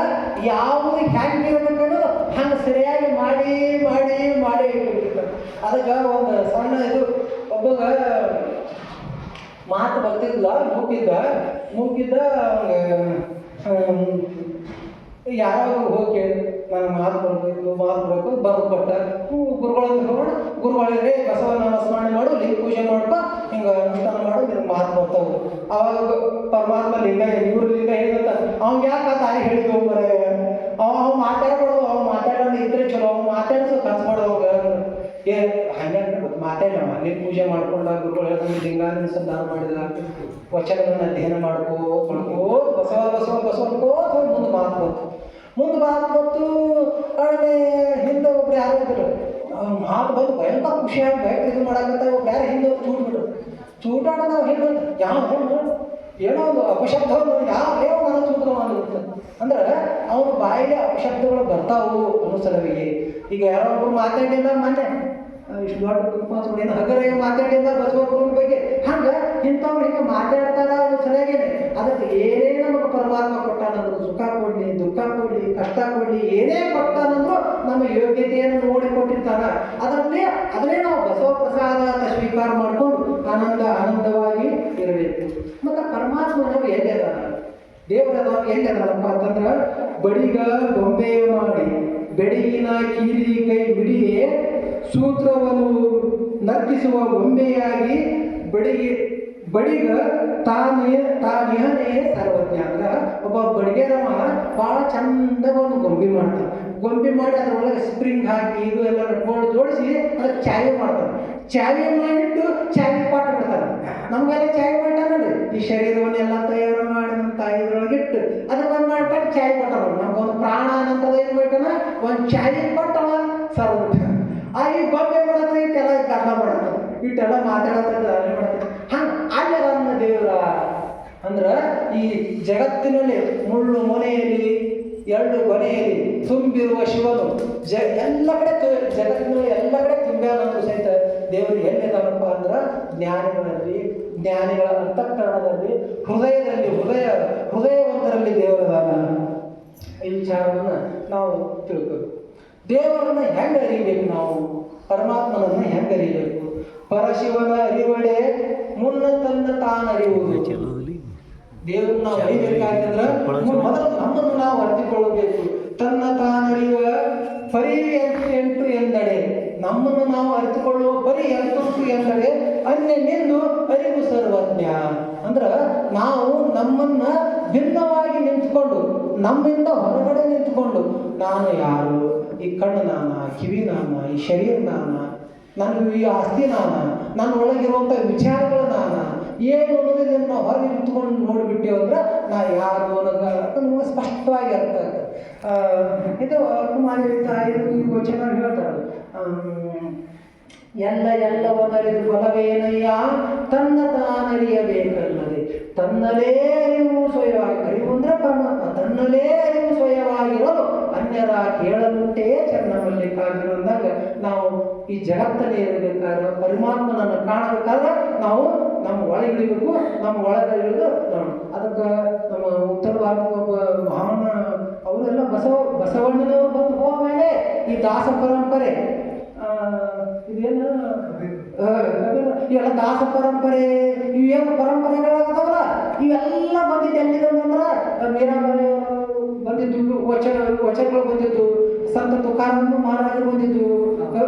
ಯಾವುದು ಹೆಂಗಿರ್ಬೇಕನ್ನೋದು ಹಂಗೆ ಸರಿಯಾಗಿ ಮಾಡಿ ಮಾಡಿ ಮಾಡಿ ಇಟ್ಬಿಟ್ಟಿರ್ತಾರೆ. ಅದಕ್ಕೆ ಒಂದು ಸಣ್ಣ ಇದು ಒಬ್ಬಗ ಮಾತು ಬರ್ತಿದ್ಲ, ಮೂಕಿದ್ದ ಯಾರಾಗ ಹೋಗಿ ನಾನು ಮಾತು ಬರ್ಬೇಕು ಬರೆದು ಕೊಟ್ಟ. ಗುರುಗಳಂತ ಗುರುಗಳಿದ್ರೆ ಬಸವನಾಮ ಸ್ಮರಣೆ ಮಾಡು, ಲಿಂಗ ಪೂಜೆ ಮಾಡ್ಕೊ, ಹಿಂಗೆ ಅನುಷ್ಠಾನ ಮಾಡು, ನಿನಗೆ ಮಾತು ಬರ್ತಾವೆ. ಅವಾಗ ಪರಮಾತ್ಮ ಲಿಂಗ ಇವ್ರ ಲಿಂಗ ಹೇಳಿದಂತ ಅವ್ನು ಯಾಕೆ ತಾಯಿ ಹೇಳಿದ್ವು ಬರೇ ಅವ್ ಮಾತಾಡ್ಬಾರ್ದು, ಅವ್ ಮಾತಾಡೋದು ಇದ್ರೆ ಚಲೋ, ಅವ್ ಮಾತಾಡ್ಸೋ ಖರ್ಚು ಮಾಡೋವಾಗ ಹಂಗೆ ಮಾತಾಡೋಣ. ಲಿಂಗ ಪೂಜೆ ಮಾಡ್ಕೊಂಡ ಗುರುಗಳು ಲಿಂಗಾನ ಸಂಧಾನ ಮಾಡಿದ ವಚನಗಳನ್ನ ಅಧ್ಯಯನ ಮಾಡ್ಕೋತ ಬಸವ ಮುಂದೆ ಮಾತು ಬಂತು. ಆಮೇಲೆ ಹಿಂದೆ ಒಬ್ರು ಯಾರು ಇದ್ರು, ಮಾತು ಬಂದು ಭಯಂಕರ ಖುಷಿಯಾಗಿ ಭಯಂಕರ ಇದು ಮಾಡಾಕತ್ತಾವ. ಬೇರೆ ಹಿಂದೆ ಚೂಟ್ಬಿಟ್ರು ಚೂಟಾಡ ನಾವು ಹಿಂಗೆ ಯಾವ ಏನೋ ಒಂದು ಅಪಶಬ್ದವನ್ನು ಯಾವ ನಾನು ಚೂಟದ ಮಾಡಿರುತ್ತೆ ಅಂದ್ರೆ ಅವನ ಬಾಯಿಗೆ ಅಪಶಬ್ದಗಳು ಬರ್ತಾವು ಅನುಸರವಿಗೆ. ಈಗ ಯಾರೋ ಒಬ್ರು ಮಾತಾಡಿಲ್ಲ ಮೊನ್ನೆ ಇಷ್ಟು ದೊಡ್ಡ ಏನು ಹಗರಾಗಿ ಮಾತಾಡಿಲ್ಲ ಬಸವಗುರುನ ಬಗ್ಗೆ, ಹಂಗೆ ಇಂಥವ್ರು ಹಿಂಗೆ ಮಾತಾಡ್ತಾರ ಅದು ಸರಿಯಾಗೇನೆ. ಅದಕ್ಕೆ ಏನೇ ನಮಗೆ ಪರಮಾತ್ಮ ಕೊಟ್ಟಾನಂದ್ರು, ಸುಖ ಕೊಡಲಿ ದುಃಖ ಕೊಡಲಿ ಕಷ್ಟ ಕೊಡಲಿ ಏನೇ ಕೊಟ್ಟಾನಂದ್ರು ನಮ್ಮ ಯೋಗ್ಯತೆಯನ್ನು ನೋಡಿ ಕೊಟ್ಟಿರ್ತಾನ. ಅದನ್ನೇ ನಾವು ಬಸವ ಪ್ರಸಾದ ಅಂತ ಸ್ವೀಕಾರ ಮಾಡ್ಕೊಂಡು ಆನಂದವಾಗಿ ಇರಬೇಕು. ಮತ್ತು ಪರಮಾತ್ಮನವರು ಎಲ್ಲಿದಾನ, ದೇವರದವರು ಎಲ್ಲಿದಾನಪ್ಪ ಅಂತಂದ್ರೆ ಬಡಿಗ ಗೊಂಬೆ ಮಾಡಿ ಬೆಡಗಿನ ಕೀಲಿ ಕೈ ಬಿಡಿಯೇ ಸೂತ್ರವನ್ನು ನರ್ತಿಸುವ ಗೊಂಬೆಯಾಗಿ ಬಡಿಗ ತಾನಿಹನೇ ಸರ್ವಜ್ಞ. ಅಂದ್ರೆ ಒಬ್ಬ ಬಡಿಗೆರವ ಭಾಳ ಚಂದಾಗ ಒಂದು ಗೊಂಬೆ ಮಾಡ್ತಾನೆ. ಗೊಂಬೆ ಮಾಡಿ ಅದರೊಳಗೆ ಸ್ಪ್ರಿಂಗ್ ಹಾಕಿ ಇದು ಎಲ್ಲ ನಟ್ಕೊಂಡು ಜೋಡಿಸಿ ಅದಕ್ಕೆ ಚಾವಿ ಮಾಡ್ತಾನೆ. ಚಾವಿ ಮಾಡಿಟ್ಟು ಚಾವಿ ಪಾಠ ಬಿಡ್ತಾನೆ. ನಮಗೆಲ್ಲ ಚಾವಿ ಮಾಡ್ತಾನಲ್ರಿ, ಈ ಶರೀರವನ್ನೆಲ್ಲ ತಯಾರು ಮಾಡಿ ನಮ್ಮ ತಾಯಿದ್ರೊಳಗಿಟ್ಟು ಅದಕ್ಕೆ ಮಾಡ್ತಾರೆ ಚಾವಿ ಕೊಟ್ಟಾನ. ನಮ್ಗೊಂದು ಪ್ರಾಣ ಅನ್ನೋದು ಏನು ಮಾಡ್ತಾನ, ಒಂದು ಚಾವಿ ಕೊಟ್ಟವ ಸರ್ವಜ್ಞ. ಈ ಗೊಂಬೆ ಮಾಡೋದು ಇಟ್ಟೆಲ್ಲ ಕರ್ಣ ಮಾಡ್ತಾರೆ, ಇಟ್ಟೆಲ್ಲ ಮಾತಾಡೋದ್ರಿಂದ ಅಲ್ಲೇ ಮಾಡ್ತಾರೆ. ಹಂಗೆ ಅಲ್ಲೇ ನನ್ನ ದೇವರ ಅಂದ್ರೆ ಈ ಜಗತ್ತಿನಲ್ಲಿ ಮುಳ್ಳು ಮೊನೆಯಲ್ಲಿ ಎಳ್ಳು ಕೊನೆಯಲ್ಲಿ ತುಂಬಿರುವ ಶಿವನು ಎಲ್ಲ ಕಡೆ ಜಗತ್ತಿನಲ್ಲಿ ಎಲ್ಲ ಕಡೆ ತುಂಬ್ಯಾನಂದ್ರು ಸಹಿತ ದೇವರು ಎಲ್ಲಿದ್ದಾನಪ್ಪ ಅಂದ್ರೆ ಜ್ಞಾನಿಗಳ ಅಂತಃಕರಣದಲ್ಲಿ ಹೃದಯವಂತರಲ್ಲಿ ದೇವರದಾನ. ಈ ವಿಚಾರವನ್ನು ನಾವು ತಿಳ್ಕೋಬೇಕು. ದೇವರನ್ನ ಹೆಂಗೆ ಅರಿಬೇಕು, ನಾವು ಪರಮಾತ್ಮನನ್ನು ಹೆಂಗೆ ಅರಿಬೇಕು? ಪರಶಿವನ ಅರಿವಡೆ ಮುನ್ನ ತನ್ನ ತಾನು ಅರಿಯುವುದು. ದೇವ್ರನ್ನ ನಾವು ಅರಿಬೇಕಾದ್ರೆ ಮೊದಲು ನಮ್ಮನ್ನು ನಾವು ಅರಿತುಕೊಳ್ಳಬೇಕು. ತನ್ನ ತಾನರಿಯುವ ಪರಿ ಎಂಟು ಎಂದಡೆ, ನಮ್ಮನ್ನು ನಾವು ಅರಿತುಕೊಳ್ಳುವ ಪರಿ ಎಂಟು ಎಂದಡೆ ಅನ್ಯನೆಂದು ಅರಿವು ಸರ್ವಜ್ಞ. ಅಂದ್ರೆ ನಾವು ನಮ್ಮನ್ನ ಭಿನ್ನವಾಗಿ ನಿಂತ್ಕೊಂಡು, ನಮ್ಮಿಂದ ಹೊರಗಡೆ ನಿಂತ್ಕೊಂಡು ನಾನು ಯಾರು, ಈ ಕಣ್ಣು ನಾನ, ಕಿವಿ ನಾನ, ಈ ಶರೀರ ನಾನ, ನನಗೆ ಈ ಆಸ್ತಿ ನಾನ, ನನ್ನ ಒಳಗಿರುವಂಥ ವಿಚಾರಗಳು ನಾನ ಏನು ಅನ್ನೋದನ್ನ ನಾವು ಹೊರಗೆ ನಿಂತ್ಕೊಂಡು ನೋಡಿಬಿಟ್ಟೇವು ಅಂದ್ರೆ ನಾ ಯಾರು ಅನ್ನೋದು ನಮಗೆ ಸ್ಪಷ್ಟವಾಗಿ ಅರ್ಥ ಆಗ್ತದೆ. ಇದು ಕುಮಾರಿ ತಾಯಿರು ಈ ವಚನ ಹೇಳ್ತಾರೆ, ಎಲ್ಲವನ್ನರಿದು ಫಲವೇನಯ್ಯ ತನ್ನ ತಾನರಿಯಬೇಕಲ್ಲದೆ. ತನ್ನಲೇ ಅರಿವು ಸ್ವಯವಾಗಿ, ಅರಿವು ಅಂದ್ರೆ ಪರಮಾತ್ಮ, ತನ್ನಲೇ ಅರಿವು ಸ್ವಯವಾಗಿರೋದು ಅನ್ಯರ ಕೇಳಲುಂಟೇ ಚನ್ನಮಲ್ಲಿಕಾರ್ಜುನ ಅಂದಾಗ ನಾವು ಈ ಜಗತ್ತಲ್ಲಿ ಇರಬೇಕಾದ್ರೆ ಪರಮಾತ್ಮನನ್ನು ಕಾಣಬೇಕಾದ್ರೆ ನಾವು ನಮ್ಮ ಒಳಗಿಳಿಬೇಕು. ನಮ್ಮ ಒಳಗಿಳಿದು ಅದಕ್ಕೆ ನಮ್ಮ ಉತ್ತರ ಭಾರತದ ಒಬ್ಬ ಮಹಾನ ಅವರೆಲ್ಲ ಬಸವಣ್ಣನವರು ಬಂದು ಹೋದ್ಮೇಲೆ ಈ ದಾಸ ಪರಂಪರೆ ಇದೇನು ಇವೆಲ್ಲ ದಾಸ ಪರಂಪರೆ ಇವೇನು ಪರಂಪರೆಗಳಾಗತ್ತವಲ್ಲ ಇವೆಲ್ಲ ಬಂದಿದ್ದು ಎಲ್ಲಿದಂದ್ರೆ ಮೀರಾಬಾಯಿಯವರು ಬಂದಿದ್ದು, ವಚನಗಳು ಬಂದಿದ್ದು, ಸಂತ ತುಕಾರಾಮ ಮಹಾರಾಜರು ಬಂದಿದ್ದು,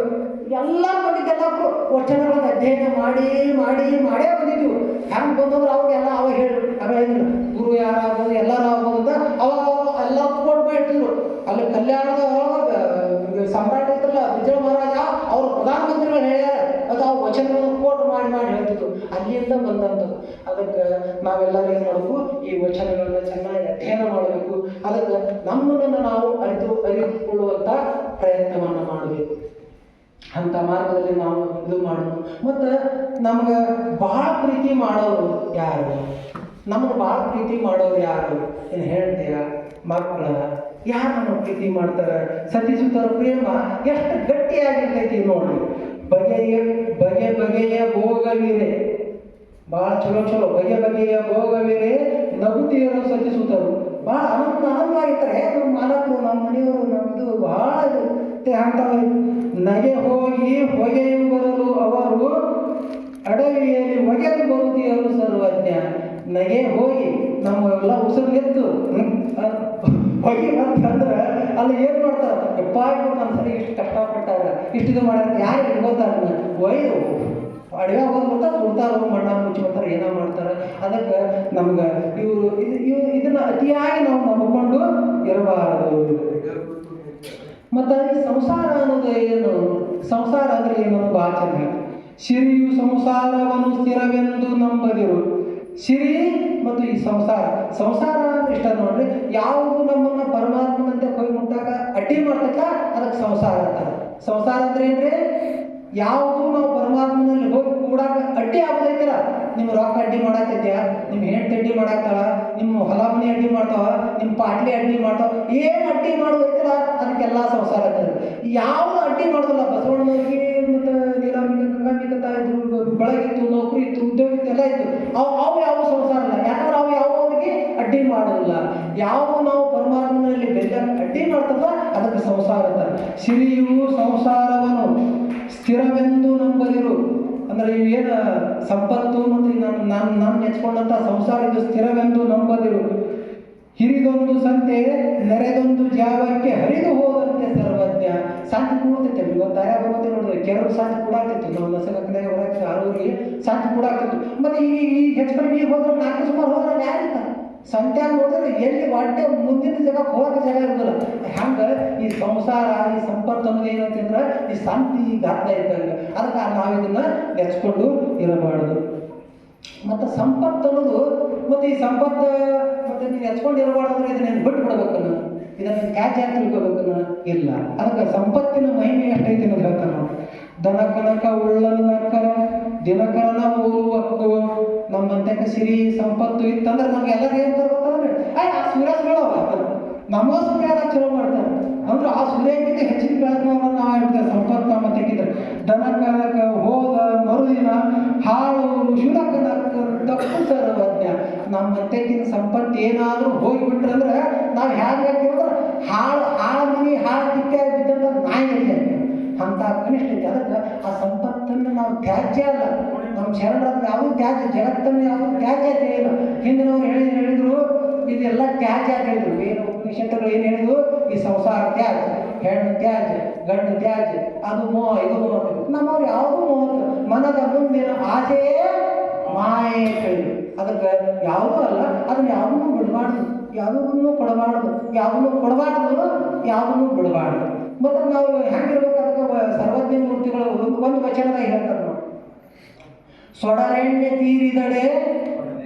ಎಲ್ಲ ಬಂದಿದ್ದೆಲ್ಲ ವಚನಗಳನ್ನ ಅಧ್ಯಯನ ಮಾಡೇ ಬಂದಿದ್ವು. ಹೆಂಗೆ ಬಂದಂದ್ರೆ ಅವ್ರಿಗೆಲ್ಲ ಅವ ಹೇಳಿದ್ರು ಗುರು ಯಾರಾಗ್ಬೋದು ಎಲ್ಲರೂ ಆಗ್ಬೋದು ಅಂತ ಅವಾಗ ಎಲ್ಲ ಕೊಟ್ಬಿಟ್ಟಿದ್ರು. ಅಲ್ಲಿ ಕಲ್ಯಾಣದ ಸಮ್ರಾಟ ಇದ್ರಲ್ಲ ವಿಜಯ ಮಹಾರಾಜ ಅವರು ಪ್ರಧಾನಮಂತ್ರಿಗಳು ಹೇಳ್ಯಾರ, ಅದು ಅವ್ರ ವಚನಗಳನ್ನು ಕೋಟ್ ಮಾಡಿ ಹೇಳ್ತಿದ್ರು. ಅಲ್ಲಿಂದ ಬಂದಂಥದ್ದು. ಅದಕ್ಕೆ ನಾವೆಲ್ಲರೂ ಏನು ಮಾಡಬೇಕು, ಈ ವಚನಗಳನ್ನ ಚೆನ್ನಾಗಿ ಅಧ್ಯಯನ ಮಾಡಬೇಕು. ಅದಕ್ಕೆ ನಮ್ಮನ್ನು ನಾವು ಅರಿತುಕೊಳ್ಳುವಂಥ ಪ್ರಯತ್ನವನ್ನು ಮಾಡಬೇಕು. ಅಂಥ ಮಾರ್ಗದಲ್ಲಿ ನಾವು ಇದು ಮಾಡೋದು. ಮತ್ತು ನಮ್ಗೆ ಭಾಳ ಪ್ರೀತಿ ಮಾಡೋರು ಯಾರು, ನಮ್ಗೆ ಭಾಳ ಪ್ರೀತಿ ಮಾಡೋರು ಯಾರು ಏನು ಹೇಳ್ತೀರ? ಮಕ್ಕಳ ಯಾರು ನಮ್ಮ ಪ್ರೀತಿ ಮಾಡ್ತಾರೆ? ಸತಿಸುತ್ತರ ಪ್ರೇಮ ಎಷ್ಟು ಗಟ್ಟಿಯಾಗಿರ್ತೈತಿ ನೋಡ್ರಿ. ಬಗೆಯ ಭೋಗವಿದೆ, ಭಾಳ ಚಲೋ ಬಗೆಯ ಭೋಗವಿದೆ ನಗುತ್ತಿಯರು ಸತಿಸುತ್ತರು. ಭಾಳ ಆನಂದವಾಗಿರ್ತಾರೆ ನಮ್ಮ ಮಾಲಕರು, ನಮ್ಮ ಮನೆಯವರು, ನಮ್ಮದು ಭಾಳ ಅಂತವೆ. ನಗೆ ಹೋಗಿ ಹೊಗೆಯು ಬರಲು ಅವರು ಅಡವಿಯಲ್ಲಿ ಹೊಗೆದು ಬರುತ್ತೀಯರು ಸರ್ವಜ್ಞ. ನಗೆ ಹೋಗಿ ನಮ್ಮೆಲ್ಲ ಉಸಿರುಗೆದ್ದು ಹೊಗೆ ಬಂತಂದ್ರೆ ಅಲ್ಲಿ ಏನು ಮಾಡ್ತಾರೆ, ಎಪ್ಪಾಯಿ ನಮ್ಮ ಸರಿ ಇಷ್ಟು ಕಷ್ಟಪಟ್ಟಾರ, ಇಷ್ಟು ಇದು ಮಾಡ್ಯಾರ, ಯಾರು ಇಟ್ಕೋತಾರೆ ಒಯ್ದು ಅಡವೆ ಹೋಗೋದು ಬರ್ತಾರೆ, ಸುಡ್ತಾರೆ, ಮಣ್ಣ ಮುಚ್ಚಿಬಿಡ್ತಾರೆ, ಏನೋ ಮಾಡ್ತಾರೆ. ಅದಕ್ಕೆ ನಮ್ಗೆ ಇದನ್ನ ಅತಿಯಾಗಿ ನಾವು ನಂಬಿಕೊಂಡು ಇರಬಾರದು. ಮತ್ತು ಈ ಸಂಸಾರ ಅನ್ನೋದು ಏನು, ಸಂಸಾರ ಅಂದರೆ ಏನು ಭಾಳ ಚೆನ್ನಾಗಿ, ಸಿರಿಯು ಸಂಸಾರವನ್ನು ಸ್ಥಿರವೆಂದು ನಂಬದಿರು. ಸಿರಿ ಮತ್ತು ಈ ಸಂಸಾರ ಅಂದ್ರೆ ಇಷ್ಟ ನೋಡ್ರಿ, ಯಾವುದು ನಮ್ಮನ್ನು ಪರಮಾತ್ಮನಂತೆ ಕೈ ಮುಟ್ಟಾಗ ಅಡ್ಡಿ ಮಾಡ್ತಕ್ಕ ಅದಕ್ಕೆ ಸಂಸಾರ ಅಂತಾರೆ. ಸಂಸಾರ ಅಂದ್ರೆ ಏನ್ರಿ? ಯಾವುದು ನಾವು ಪರಮಾತ್ಮನಲ್ಲಿ ಹೋಗಿ ಕೂಡಾಕ ಅಡ್ಡಿ ಆಗೋದೈತಲ್ಲ, ನಿಮ್ಮ ರೊಕ್ಕ ಅಡ್ಡಿ ಮಾಡಾಕೈತ್ಯಾ, ನಿಮ್ಮ ಹೆಂಡತಿ ಅಡ್ಡಿ ಮಾಡಾಕ್ತಾಳ, ನಿಮ್ಮ ಹೊಲ ಮನೆ ಅಡ್ಡಿ ಮಾಡ್ತಾವ, ನಿಮ್ಮ ಪಾಟ್ಲಿ ಅಡ್ಡಿ ಮಾಡ್ತಾವ, ಏನು ಅಡ್ಡಿ ಮಾಡೋದೈತಲ್ಲ ಅದಕ್ಕೆಲ್ಲ ಸಂಸಾರ ಅಂತದೆ. ಯಾವುದು ಅಡ್ಡಿ ಮಾಡೋದಿಲ್ಲ, ಬಸವಣ್ಣನವ್ರಿಗೆ ಮತ್ತು ನೀರಾಂಬಿಕ ಗಂಗಾಂಬಿಕ ತಾಯಿದ್ರು ಬೆಳಗಿತ್ತು, ನೌಕರಿ ಇತ್ತು, ಉದ್ಯೋಗ ಇತ್ತು, ಎಲ್ಲ ಇತ್ತು. ಅವು ಯಾವ ಸಂಸಾರ ಇಲ್ಲ, ಯಾಕಂದ್ರೆ ಅವು ಯಾವ ಅವ್ರಿಗೆ ಅಡ್ಡಿ ಮಾಡೋದಿಲ್ಲ. ಯಾವ ನಾವು ಪರಮಾತ್ಮನಲ್ಲಿ ಬೆಲ್ಲ ಅಡ್ಡಿ ಮಾಡ್ತದ ಅದಕ್ಕೆ ಸಂಸಾರ ಅಂತಾರೆ. ಸಿರಿಯು ಸಂಸಾರವನ್ನು ಸ್ಥಿರವೆಂದು ನಂಬದಿರು ಅಂದ್ರೆ ಏನು ಸಂಪತ್ತು ಮತ್ತು ನಾನು ನೆಚ್ಕೊಂಡಂತ ಸಂಸಾರ ಇದು ಸ್ಥಿರವೆಂದು ನಂಬದಿರು. ಹಿರಿದೊಂದು ಸಂತೆ ನೆರೆದೊಂದು ಜಾವಕ್ಕೆ ಹರಿದು ಹೋದಂತೆ ಸರ್ವಜ್ಞ. ಸಂತೆ ಕೂಡ್ತೈತೆ, ಇವತ್ತು ಆಯಾ ಬರುತ್ತೆ ನೋಡಿದ್ರೆ ಕೆಲವು ಸಂತೆ ಕೂಡಾಗ್ತಿತ್ತು, ನಾವು ನಸಗಕ್ಕನೆ ಹೊರಗೆ ಆರೋರಿಗೆ ಸಂತೆ ಕೂಡಾಗ್ತಿತ್ತು. ಮತ್ತೆ ಈ ಹೆಚ್ಚು ಕಡಿಮೆ ಈಗ ಹೋದ್ರೆ 4 ಸುಮಾರು ಹೋದ್ರೆ ಯಾರಿರ್ತಾರೆ ಸಂತ್ಯಾಗ ನೋಡಿದ್ರೆ ಎಲ್ಲಿ ಹೊಟ್ಟೆ ಮುಂದಿನ ಜಾಗ ಹೋಗಕ್ಕೆ ಜಾಗ ಇರೋದಿಲ್ಲ. ಹಂಗೆ ಈ ಸಂಸಾರ ಈ ಸಂಪತ್ತು ಅನ್ನೋದು ಏನಂತಂದ್ರೆ ಈ ಸಂತಿ ಈ ಗಾತ್ರ ಇದ್ದಂಗೆ, ಅದಕ್ಕೆ ನಾವು ಇದನ್ನ ನೆಚ್ಕೊಂಡು ಇರಬಾರ್ದು. ಮತ್ತು ಸಂಪತ್ತು ಅನ್ನೋದು ಮತ್ತು ಈ ಸಂಪತ್ತು ಮತ್ತು ನೀವು ನೆಚ್ಕೊಂಡು ಇರಬಾರ್ದಂದ್ರೆ ಇದನ್ನ ಬಿಟ್ಟು ಬಿಡ್ಬೇಕನ್ನ, ಇದನ್ನ ತ್ಯಾಜ್ಯ ಅಂತ ತಿಳ್ಕೊಬೇಕನ್ನ ಇಲ್ಲ. ಅದಕ್ಕೆ ಸಂಪತ್ತಿನ ಮಹಿಮೆ ಎಷ್ಟೈತಿ ಅನ್ನೋದು ಹೇಳ್ತಾನೆ ನಾವು. ದನ ಕನಕ ಉಳ್ಳನ್ನಕ್ಕರ ದಿನಕರನ ಓದುವಕ್ಕು. ನಮ್ಮಂತಕ್ಕೆ ಸಿರಿ ಸಂಪತ್ತು ಇತ್ತಂದ್ರೆ ನಮ್ಗೆ ಎಲ್ಲರೂ ಏನು ಗೊತ್ತಂದ್ರೆ ಆ ಸೂರ್ಯ ನಮ್ಮ ಸೂರ್ಯ ಚಲೋ ಮಾಡ್ತಾರೆ ಅಂದ್ರೆ ಆ ಸೂರ್ಯಕ್ಕಿಂತ ಹೆಚ್ಚಿನ ಬೆಳಕನ್ನು ನಾವು ಹೇಳ್ತೇವೆ ಸಂಪತ್ತು ನಮ್ಮ ತೆಗಿದ್ರೆ. ದನ ಕನಕ ಹೋದ ಮರುದಿನ ಹಾಳು ಶುನಕನ ತಪ್ಪು ಸರ್ವಜ್ಞ. ನಮ್ಮ ತೆಗಿನ ಸಂಪತ್ತು ಏನಾದರೂ ಹೋಗಿಬಿಟ್ರಂದ್ರೆ ನಾವು ಹೇಗೆ ಹಾಕಿದ್ರೆ ಹಾಳು ಮನಿ ಹಾಳು ತಿಕ್ಕ ಬಿದ್ದಂತ ನಾಯಿ ಇದೆ ಅಂತ ಕನಿಷ್ಠ ಐತೆ. ಅದಕ್ಕೆ ಆ ಸಂಪತ್ತನ್ನು ನಾವು ತ್ಯಾಜ್ಯ ಅಲ್ಲ, ನಮ್ಮ ಶರಣರಾದ್ರೆ ಯಾವುದೂ ತ್ಯಾಜ್ಯ, ಜಗತ್ತನ್ನು ಯಾವುದೂ ತ್ಯಾಜ್ಯತೆ ಇಲ್ಲ. ಹಿಂದಿನವ್ರು ಹೇಳಿದ್ರು ಇದೆಲ್ಲ ತ್ಯಾಜ್ಯ ಅಂತ ಹೇಳಿದ್ರು. ಏನು ಉಪನಿಷತ್ತುಗಳು ಏನು ಹೇಳಿದ್ರು? ಈ ಸಂಸಾರ ತ್ಯಾಜ್ಯ, ಹೆಣ್ಣು ತ್ಯಾಜ್ಯ, ಗಂಡು ತ್ಯಾಜ್ಯ, ಅದು ಮೋಹ, ಇದು ಮೋಹ. ನಮ್ಮವ್ರು ಯಾವುದೂ ಮೋಹ, ಮನದ ಮುಂದಿನ ಆಸೆಯೇ ಮಾಯೆ ಹೇಳಿದ್ರು. ಅದಕ್ಕೆ ಯಾವುದೂ ಅಲ್ಲ, ಅದನ್ನ ಯಾವುದನ್ನು ಬಿಡಬಾರ್ದು, ಯಾವುದನ್ನು ಕೊಡಬಾರ್ದು, ಯಾವುದನ್ನು ಕೊಡಬಾರ್ದು, ಯಾವುದನ್ನು ಬಿಡಬಾರ್ದು. ಮತ್ತು ನಾವು ಹೆಂಗಿರ್ಬೇಕು ಅದಕ್ಕೆ ಸರ್ವಜ್ಞ ಮೂರ್ತಿಗಳು ಒಂದು ವಚನದಾಗ ಹೇಳ್ತಾರೆ ನೋಡಿ. ಸೊಡರೆಣ್ಣೆ ತೀರಿದಡೆ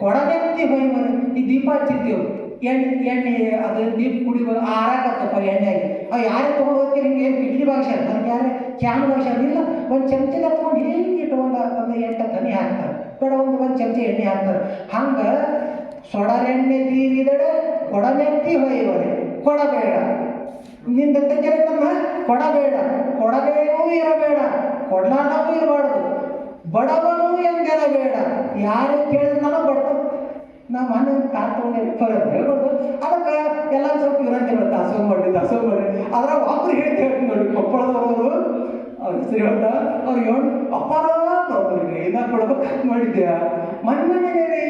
ಕೊಡನೆತ್ತಿ ಹೊಯ್ಮನೆ. ಈ ದೀಪ ಹಚ್ಚಿರ್ತೀವಿ, ಎಣ್ಣೆ ಅದು ದೀಪ ಕುಡಿ ಆರಾಕತ್ತಪ್ಪ ಎಣ್ಣೆಯಾಗಿ. ಅವು ಯಾರೇ ತೊಗೊಂಡು ಹೋಗ್ತೀರಿ ಹಿಂಗೆ ಏನು ಕಿಟ್ಲಿ ಭಾಷೆ ಅದಕ್ಕೆ ಯಾರೇ ಕ್ಯಾನ್ ಭಾಷೆ ಇಲ್ಲ, ಒಂದು ಚಮಚದ ತೊಗೊಂಡು ಹಿಂಗೆ ಇಟ್ಟು ಒಂದು 8 ಹನಿ ಹಾಕ್ತಾರೆ, ಬೇಡ ಒಂದು ಚಮಚ ಎಣ್ಣೆ ಹಾಕ್ತಾರೆ. ಹಂಗೆ ಸೊಡರೆಣ್ಣೆ ತೀರಿದಡೆ ಕೊಡನೆತ್ತಿ ಹೊಯ್ಮನೆ. ಕೊಡಬೇಡ ನಿಂದ ತೆಗೆದನ್ನ ಕೊಡಬೇಡ, ಕೊಡಬೇಯೂ ಇರಬೇಡ, ಕೊಡ್ಲಾರ್ದವೂ ಇರಬಾರ್ದು, ಬಡವನೂ ಎಂದಿರಬೇಡ. ಯಾರು ಕೇಳಿದ್ರೆ ನಾನು ಬಡವ, ನಾವು ಮನೆ ಕಾರ್ ತೊಗೊಂಡು ಹೇಳ್ಬಾರ್ದು. ಅದಕ್ಕೆ ಎಲ್ಲ ಸ್ವಲ್ಪ ವಿನಂತಿ ಬರುತ್ತೆ, ಹಸು ಮಾಡಿ ಅದ್ರ ಒಬ್ರು ಹೇಳ್ತೀನಿ ನೋಡಿ. ಕೊಪ್ಪಳದವರು ಅವ್ರ ಹೆಸರು ಹೇಳ್ತಾ ಅವ್ರು ಅಪ್ಪಾರ ಒಬ್ಬರಿಗೆ ಏನಾರು ಕೊಡ್ಬೇಕು ಮಾಡಿದ್ಯಾ. ಮನೆಯಲ್ಲಿ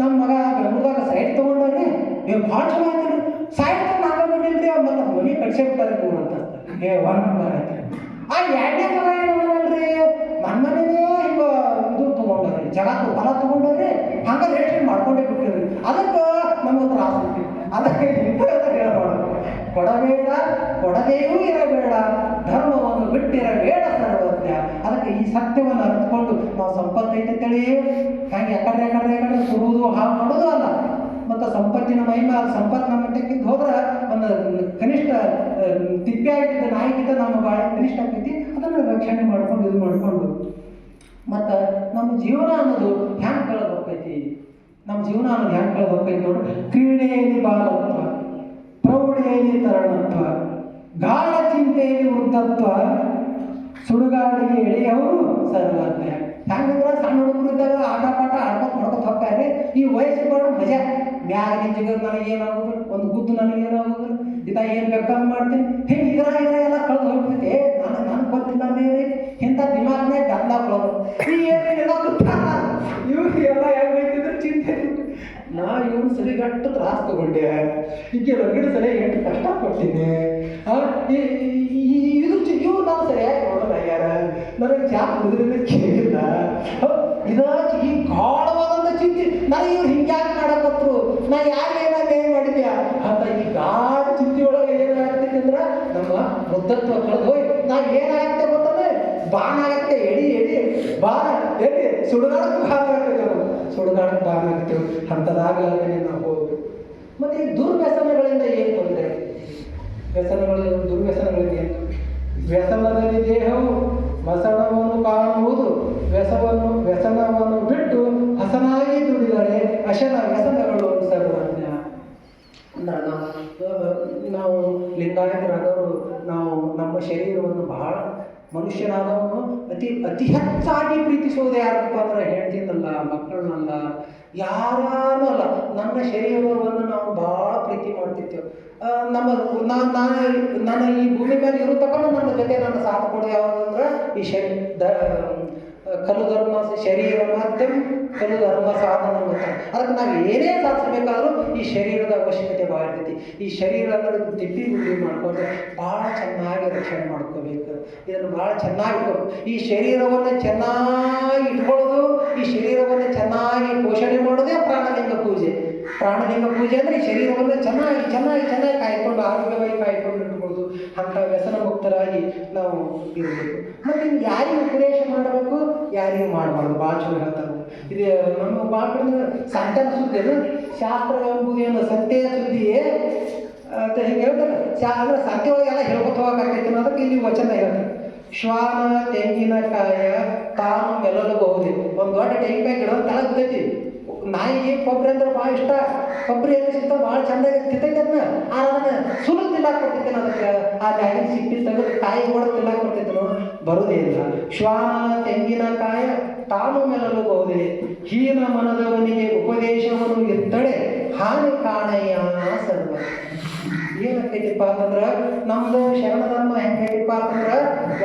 ನಮ್ಮ ಮಗ ಬೆಂಗಳೂರಾಗ ಸೈಟ್ ತೊಗೊಂಡ್ರಿ, ಭಾಳ ಚಲೋ ಆಯ್ತು ಸೈಟ್ ನಾವೇ ಮಾಡಿಲ್ರಿ, ಅವ್ರು ಮತ್ತೆ ಮನೆ ಕಟ್ಸಿಬಿಟ್ಟಾರೆ ಅಂತ ನಂಬರ್ ಆಯ್ತು. ಆ 2ನೇ ಮಗ ಏನಲ್ರಿ ನನ್ನ ಮನೆಯೇ ಹಿಂಗ ಇದು ತೊಗೊಂಡ್ರಿ, ಜಗತ್ತು ಹೊಲ ತೊಗೊಂಡ್ರಿ, ಹಂಗೆ ರೇಟ್ ಮಾಡ್ಕೊಂಡೇ ಬಿಟ್ಟಿರಿ. ಅದಕ್ಕೆ ನಮ್ಗೆ ತ್ರಾಸ ಬಿಟ್ಟಿರಿ. ಅದಕ್ಕೆ ಹೇಳಬಾರ್ದು. ಕೊಡಬೇಡ, ಕೊಡದೇಯೂ ಇರಬೇಡ, ಧರ್ಮವನ್ನು ಬಿಟ್ಟಿರಬೇಡ ಸರ್ವಜ್ಞ. ಅದಕ್ಕೆ ಈ ಸತ್ಯವನ್ನು ಅರಿತುಕೊಂಡು ನಾವು ಸಂಪತ್ತೈತೆ ತಿಳಿ ಹಂಗೆ ಯಾಕಂದ್ರೆ ಸುಡುವುದು ಹಾಳು ಮಾಡೋದು ಅಲ್ಲ. ಮತ್ತು ಸಂಪತ್ತಿನ ಮಹಿಮೆ, ಅದು ಸಂಪತ್ತು ನಮ್ಮ ತೆಕ್ಕಿದ್ದು ಹೋದ್ರೆ ಒಂದು ಕನಿಷ್ಠ ತಿಪ್ಪೆ ಆಗಿದ್ದ ನಾಯಿಗಿಂತ ನಮ್ಮ ಬಾಳೆ ಕನಿಷ್ಠ ಆಗ್ತೈತಿ. ಅದನ್ನು ರಕ್ಷಣೆ ಮಾಡ್ಕೊಂಡು ಇದು ಮಾಡಿಕೊಂಡು ಮತ್ತು ನಮ್ಮ ಜೀವನ ಅನ್ನೋದು ಹ್ಯಾಂಗೆ ಕಳೆದು ಹೋಗ್ತೈತಿ, ನಮ್ಮ ಜೀವನ ಅನ್ನೋದು ಹ್ಯಾಂಗೆ ಕಳೆದು ಹೋಗ್ತೈತಿ ನೋಡಿ. ಕ್ರೀಡೆಯಲ್ಲಿ ಬಾಲತ್ವ, ಪ್ರೌಢಿಯಲ್ಲಿ ತರುಣತ್ವ, ಗಾಢ ಚಿಂತೆಯಲ್ಲಿ ವೃದ್ಧತ್ವ, ಸುಡುಗಾಡಿಗೆ ಎಳೆಯವರು ಸರ್ವಜ್ಞ. ಹ್ಯಾಂಗಂದ್ರೆ ಸಣ್ಣ ಹುಡುಗರು ಇದ್ದಾಗ ಆಟ ಪಾಠ ಆಡ್ಕೊತ ಮಾಡ್ಕೊತ ಹೋಗ್ತಾರೆ. ಈ ವಯಸ್ಸು ಬರೋ ಮಜಾ ಮ್ಯಾಗ ನಿಂತಿಗೆ ನನಗೇನಾಗೋದು, ಒಂದು ಗುದ್ದು ನನಗೇನಾಗೋದು, ಏನು ಬೇಕಾದ್ರೂ ಮಾಡ್ತೀನಿ, ಹಿಂಗೆ ಇದರ ಎಲ್ಲ ಕಳೆದು ಹೋಗ್ತೈತೆ. ನನಗೆ ಗೊತ್ತಿಲ್ಲ ಬೇರೆ ಇಂಥ ದಿಮಾಗ್ನಾಗ ಗಂಧ ಕೊಡೋದು ಈ ಏನೇನೆಲ್ಲ ಗೊತ್ತಾಗ ಇವ್ರು ಎಲ್ಲ ಹೆಂಗೆ ಬೈತಿದ್ರೆ ಚಿಂತೆ. ನಾ ಇವ್ರು ಸರಿಗಟ್ಟು ತ್ರಾಸ ತಗೊಂಡೆ, ಈಗ ರಗಡ ಸರಿಯಾಗಿ ಎಷ್ಟು ಕಷ್ಟಪಡ್ತೀನಿ. ಇವ್ರು ನಾನು ಸರಿಯಾಗಿ ನೋಡೋಣ ಯಾರ ನನಗೆ ಚಾ ಕುಡಿದ್ರಿಂದ ಕೇಳಿಲ್ಲ. ಈ ಗಾಢವಾದಂಥ ಚಿಂತೆ ನನಗೆ ಇವ್ರು ಹಿಂಗ್ಯಾಕೆ ಮಾಡಕತ್ರು, ನಾ ಯಾರೇನಾದ್ರು ಏನು ಮಾಡಿದ್ಯಾ ಅಂತ ಈ ಗಾಢ ಚಿಂತೆಯೊಳಗೆ ಏನಾಗ್ತೈತೆ ಅಂದ್ರೆ ನಮ್ಮ ವೃದ್ಧತ್ವ ಕಳೆದು ಹೋಗಿ ನಾವು ಏನಾಗುತ್ತೆ ಗೊತ್ತಂದ್ರೆ ಬಾಣ ಆಗತ್ತೆ, ಎಡಿ ಬಾಣ ಎಲ್ಲಿ ಸುಡುಗಾಡಕ್ಕೆ ಬಾಣ ಆಗ್ತೈತೆ, ಸುಡುಗಾಡಕ್ಕೆ ಬಾಣ ಆಗ್ತೇವೆ. ಅಂಥದ್ದಾಗಲೇ ನಾವು ಹೋಗ್ಬೇಕು. ಮತ್ತು ಈ ದುರ್ವ್ಯಸನಗಳಿಂದ ಏನು ತೊಂದರೆ, ದುರ್ವ್ಯಸನಗಳಿಂದ ಏನು ವ್ಯಸನದಲ್ಲಿ ದೇಹವು ಮಸಣವನ್ನು ಕಾಣುವುದು, ವ್ಯಸನವನ್ನು ಬಿಟ್ಟು ಹಸನಾಗಿ ದುಡಿದರೆ ಅಶನ ವ್ಯಸನಗಳು ಸರ್ವಜ್ಞ. ಅಂದ್ರೆ ನಾವು ಲಿಂಗಾಯತರಾದವರು ನಾವು ನಮ್ಮ ಶರೀರವನ್ನು ಬಹಳ ಮನುಷ್ಯನಾದವನು ಅತಿ ಹೆಚ್ಚಾಗಿ ಪ್ರೀತಿಸುವುದು ಯಾರಪ್ಪ ಅಂದ್ರೆ ಹೆಂಡತಿನಲ್ಲ, ಮಕ್ಕಳನ್ನಲ್ಲ, ಯಾರನ್ನೂ ಅಲ್ಲ, ನನ್ನ ಶರೀರವನ್ನು ನಾವು ಭಾಳ ಪ್ರೀತಿ ಮಾಡ್ತಿರ್ತೇವೆ. ನಾನು ಈ ಭೂಮಿ ಮೇಲೆ ಇರೋ ತಗೊಂಡು ನನ್ನ ಜೊತೆ ನನ್ನ ಸಾಥ್ ಕೊಡೋದು ಯಾವುದಂದ್ರೆ ಈ ಕಲು ಧರ್ಮ ಶರೀರ ಮಾಧ್ಯಮ ಕಲು ಧರ್ಮ ಸಾಧನ ಅಂತ. ಅದಕ್ಕೆ ನಾವು ಏನೇ ಸಾಧಿಸಬೇಕಾದ್ರೂ ಈ ಶರೀರದ ಅವಶ್ಯಕತೆ ಭಾಳ ಇರ್ತೈತಿ. ಈ ಶರೀರ ಅಂದ್ರೆ ತಿಪ್ಪಿ ಗುಂಡಿ ಮಾಡ್ಕೊಂಡು ಭಾಳ ಚೆನ್ನಾಗಿ ರಕ್ಷಣೆ ಮಾಡ್ಕೋಬೇಕು. ಇದನ್ನು ಭಾಳ ಚೆನ್ನಾಗಿ ಇಟ್ಕೋಬೇಕು. ಈ ಶರೀರವನ್ನು ಚೆನ್ನಾಗಿ ಇಟ್ಕೊಳ್ಳೋದು, ಈ ಶರೀರವನ್ನು ಚೆನ್ನಾಗಿ ಪೋಷಣೆ ಮಾಡೋದೇ ಪ್ರಾಣಲಿಂಗ ಪೂಜೆ. ಪ್ರಾಣಲಿಂಗ ಪೂಜೆ ಅಂದರೆ ಈ ಶರೀರವನ್ನು ಚೆನ್ನಾಗಿ ಚೆನ್ನಾಗಿ ಚೆನ್ನಾಗಿ ಕಾಯ್ಕೊಂಡು ಆರೋಗ್ಯವಾಗಿ ಕಾಯ್ಕೊಂಡು ಇಟ್ಕೊಳ್ಳೋದು. ಅಂಥ ವ್ಯಸನ ಮುಕ್ತರಾಗಿ ನಾವು ಇರಬೇಕು. ಮತ್ತು ಇನ್ನು ಯಾರಿಗೂ ಉಪದೇಶ ಮಾಡಬೇಕು, ಯಾರಿಗೂ ಮಾಡಬಾರ್ದು. ಭಾಳ ಚಲೋ ಹೇಳ್ತಾರೆ. ಇದು ನಮ್ಮ ಭಾಳ ಸಂತನ ಸುದ್ದಿಯನ್ನು ಶಾಸ್ತ್ರ ಎಂಬುದೇನು ಸತ್ಯ ಸುದ್ದಿಯೇ ಅಂತ ಹಿಂಗೆ ಹೇಳ್ತಾರೆ. ಅಂದ್ರೆ ಸತ್ಯ ಒಳಗೆಲ್ಲ ಹೇಳ್ಕೊತ ಹೋಗಬೇಕಾಗ್ತೈತಿ ಅನ್ನೋದಕ್ಕೆ ಇಲ್ಲಿ ವಚನ ಹೇಳ್ತಾರೆ. ಶ್ವಾನ ತೆಂಗಿನಕಾಯ ತಾನು ಮೆಲ್ಲಬಹುದೇ. ಒಂದು ದೊಡ್ಡ ತೆಂಗಿನಕಾಯಿ ಗಿಡ ತಳಗ ಬಿದ್ದೈತಿ. ನಾಯಿಗೆ ಕೊಬ್ಬರಿ ಅಂದ್ರೆ ಭಾಳ ಇಷ್ಟ. ಕೊಬ್ಬರಿ ಏನು ಸಿಗ್ತಾವ ಭಾಳ ಚಂದಾಗಿ ತಿಂತೈತೆ. ಅದನ್ನ ಸುಲು ತಿನ್ನಾಕ ಕೊಡ್ತೈತೆ. ಅದಕ್ಕೆ ಆ ಗಾಯಿನ ಸಿಪ್ಪಿ ತೆಗೆದು ಕಾಯಿ ಹೊಡೆದು ತಿನ್ನಾಕ ಕೊಡ್ತೈತೆ. ಬರುವುದೇ ಇಲ್ಲ. ಶ್ವಾನ ತೆಂಗಿನಕಾಯ ತಾನು ಮೆಲ್ಲಬಹುದೇ, ಹೀನ ಮನದವನಿಗೆ ಉಪದೇಶವನ್ನು ಎತ್ತಡೆ ಹಾನಿ ಕಾಣಯ್ಯ ಸರ್ವ. ಏನಾಗ್ತೈತಿಪ್ಪ ಅಂತಂದ್ರೆ ನಮ್ದು ಶರಣ ಧರ್ಮ ಹೆಂಗೈತಿಪ್ಪ ಅಂತಂದ್ರೆ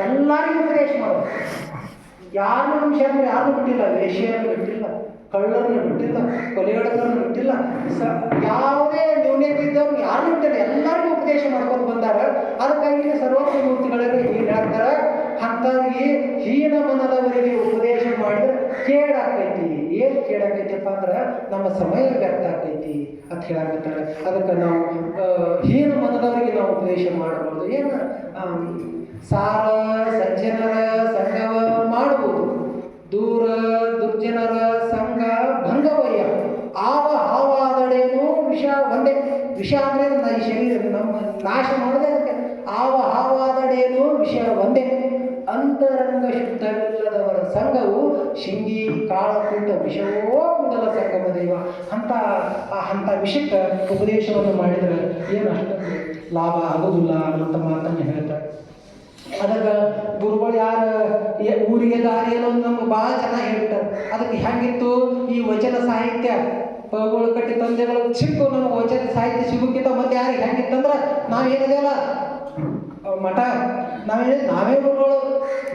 ಎಲ್ಲರಿಗೂ ಉಪದೇಶ ಮಾಡೋದು. ಯಾರು ನಮ್ಮ ಶರಣ ಯಾರನ್ನೂ ಬಿಟ್ಟಿಲ್ಲ. ವೇಶ್ಯರನ್ನು ಬಿಟ್ಟಿಲ್ಲ, ಕಳ್ಳರನ್ನು ಬಿಟ್ಟಿಲ್ಲ, ಕೊಲೆಗಡಕರನ್ನು ಬಿಟ್ಟಿಲ್ಲ, ಯಾವುದೇ ನ್ಯೂನ್ಯತೆ ಇದ್ದವ್ರು ಯಾರನ್ನೂ ಬಿಟ್ಟಿಲ್ಲ. ಎಲ್ಲರಿಗೂ ಉಪದೇಶ ಮಾಡ್ಕೊಂಡು ಬಂದಾರ. ಅದಕ್ಕಾಗಿ ಸರ್ವೋತ್ತಮ ಮೂರ್ತಿಗಳಿಗೆ ಏನು ಹೇಳ್ತಾರೆ, ಅಂಥವ್ರಿಗೆ ಹೀನ ಮನದವರಿಗೆ ಉಪದೇಶ ಮಾಡಿದ್ರೆ ಕೇಡಾಕೈತಿ. ಏನು ಕೇಡಾಕೈತಿಪ್ಪ ಅಂದ್ರೆ ನಮ್ಮ ಸಮಯ ವ್ಯರ್ಥ ಆಕೈತಿ ಅಂತ ಹೇಳಾಕತ್ತಾರೆ. ಅದಕ್ಕೆ ನಾವು ಹೀನ ಮನದವರಿಗೆ ನಾವು ಉಪದೇಶ ಮಾಡಬಾರ್ದು. ಏನು ಸಾರ ಸಜ್ಜನರ ಸಂಗವ ಮಾಡುವುದು, ದೂರ ದುರ್ಜನರ ಸಂಘ ಭಂಗವಯ್ಯ. ಆವ ಹಾವಾದಡೇನು ವಿಷ ಒಂದೇ. ವಿಷ ಅಂದರೆ ಈ ಶರೀರ ನಮ್ಮ ನಾಶ ಮಾಡೋದೇ ಅದಕ್ಕೆ. ಆವ ಹಾವಾದಡೇನು ವಿಷ ಒಂದೇ. ಅಂತರಂಗ ಶುದ್ಧವಿಲ್ಲದವರ ಸಂಘವು ಶಿಂಗಿ ಕಾಳಕೂಟ ವಿಷವೋ ಕೂಡಲ ಸಂಗಮ ದೇವ. ಅಂಥ ವಿಷಯಕ್ಕೆ ಉಪದೇಶವನ್ನು ಮಾಡಿದರೆ ಏನು ಅಷ್ಟೊಂದು ಲಾಭ ಆಗೋದಿಲ್ಲ ಅನ್ನೋಂಥ ಮಾತನ್ನು ಹೇಳ್ತಾರೆ. ಅದಕ್ಕೆ ಗುರುಗಳು ಯಾರು ಊರಿಗೆ ದಾರಿ ಅನ್ನೋದು ನಮ್ಗೆ ಭಾಳ ಚೆನ್ನಾಗಿ ಹೇಳ್ತಾರೆ. ಅದಕ್ಕೆ ಹೆಂಗಿತ್ತು ಈ ವಚನ ಸಾಹಿತ್ಯ ಪಗಳು ಕಟ್ಟಿ ತಂದೆಗಳು ಸಿಕ್ಕು ನಮ್ಗೆ ವಚನ ಸಾಹಿತ್ಯ ಸಿಗೋಕ್ಕಿಂತ ಮತ್ತೆ ಯಾರಿಗೆ ಹೆಂಗಿತ್ತಂದ್ರೆ ನಾವೇನಿದೆಯಲ್ಲ ಮಠ, ನಾವೇ ಗುರುಗಳು,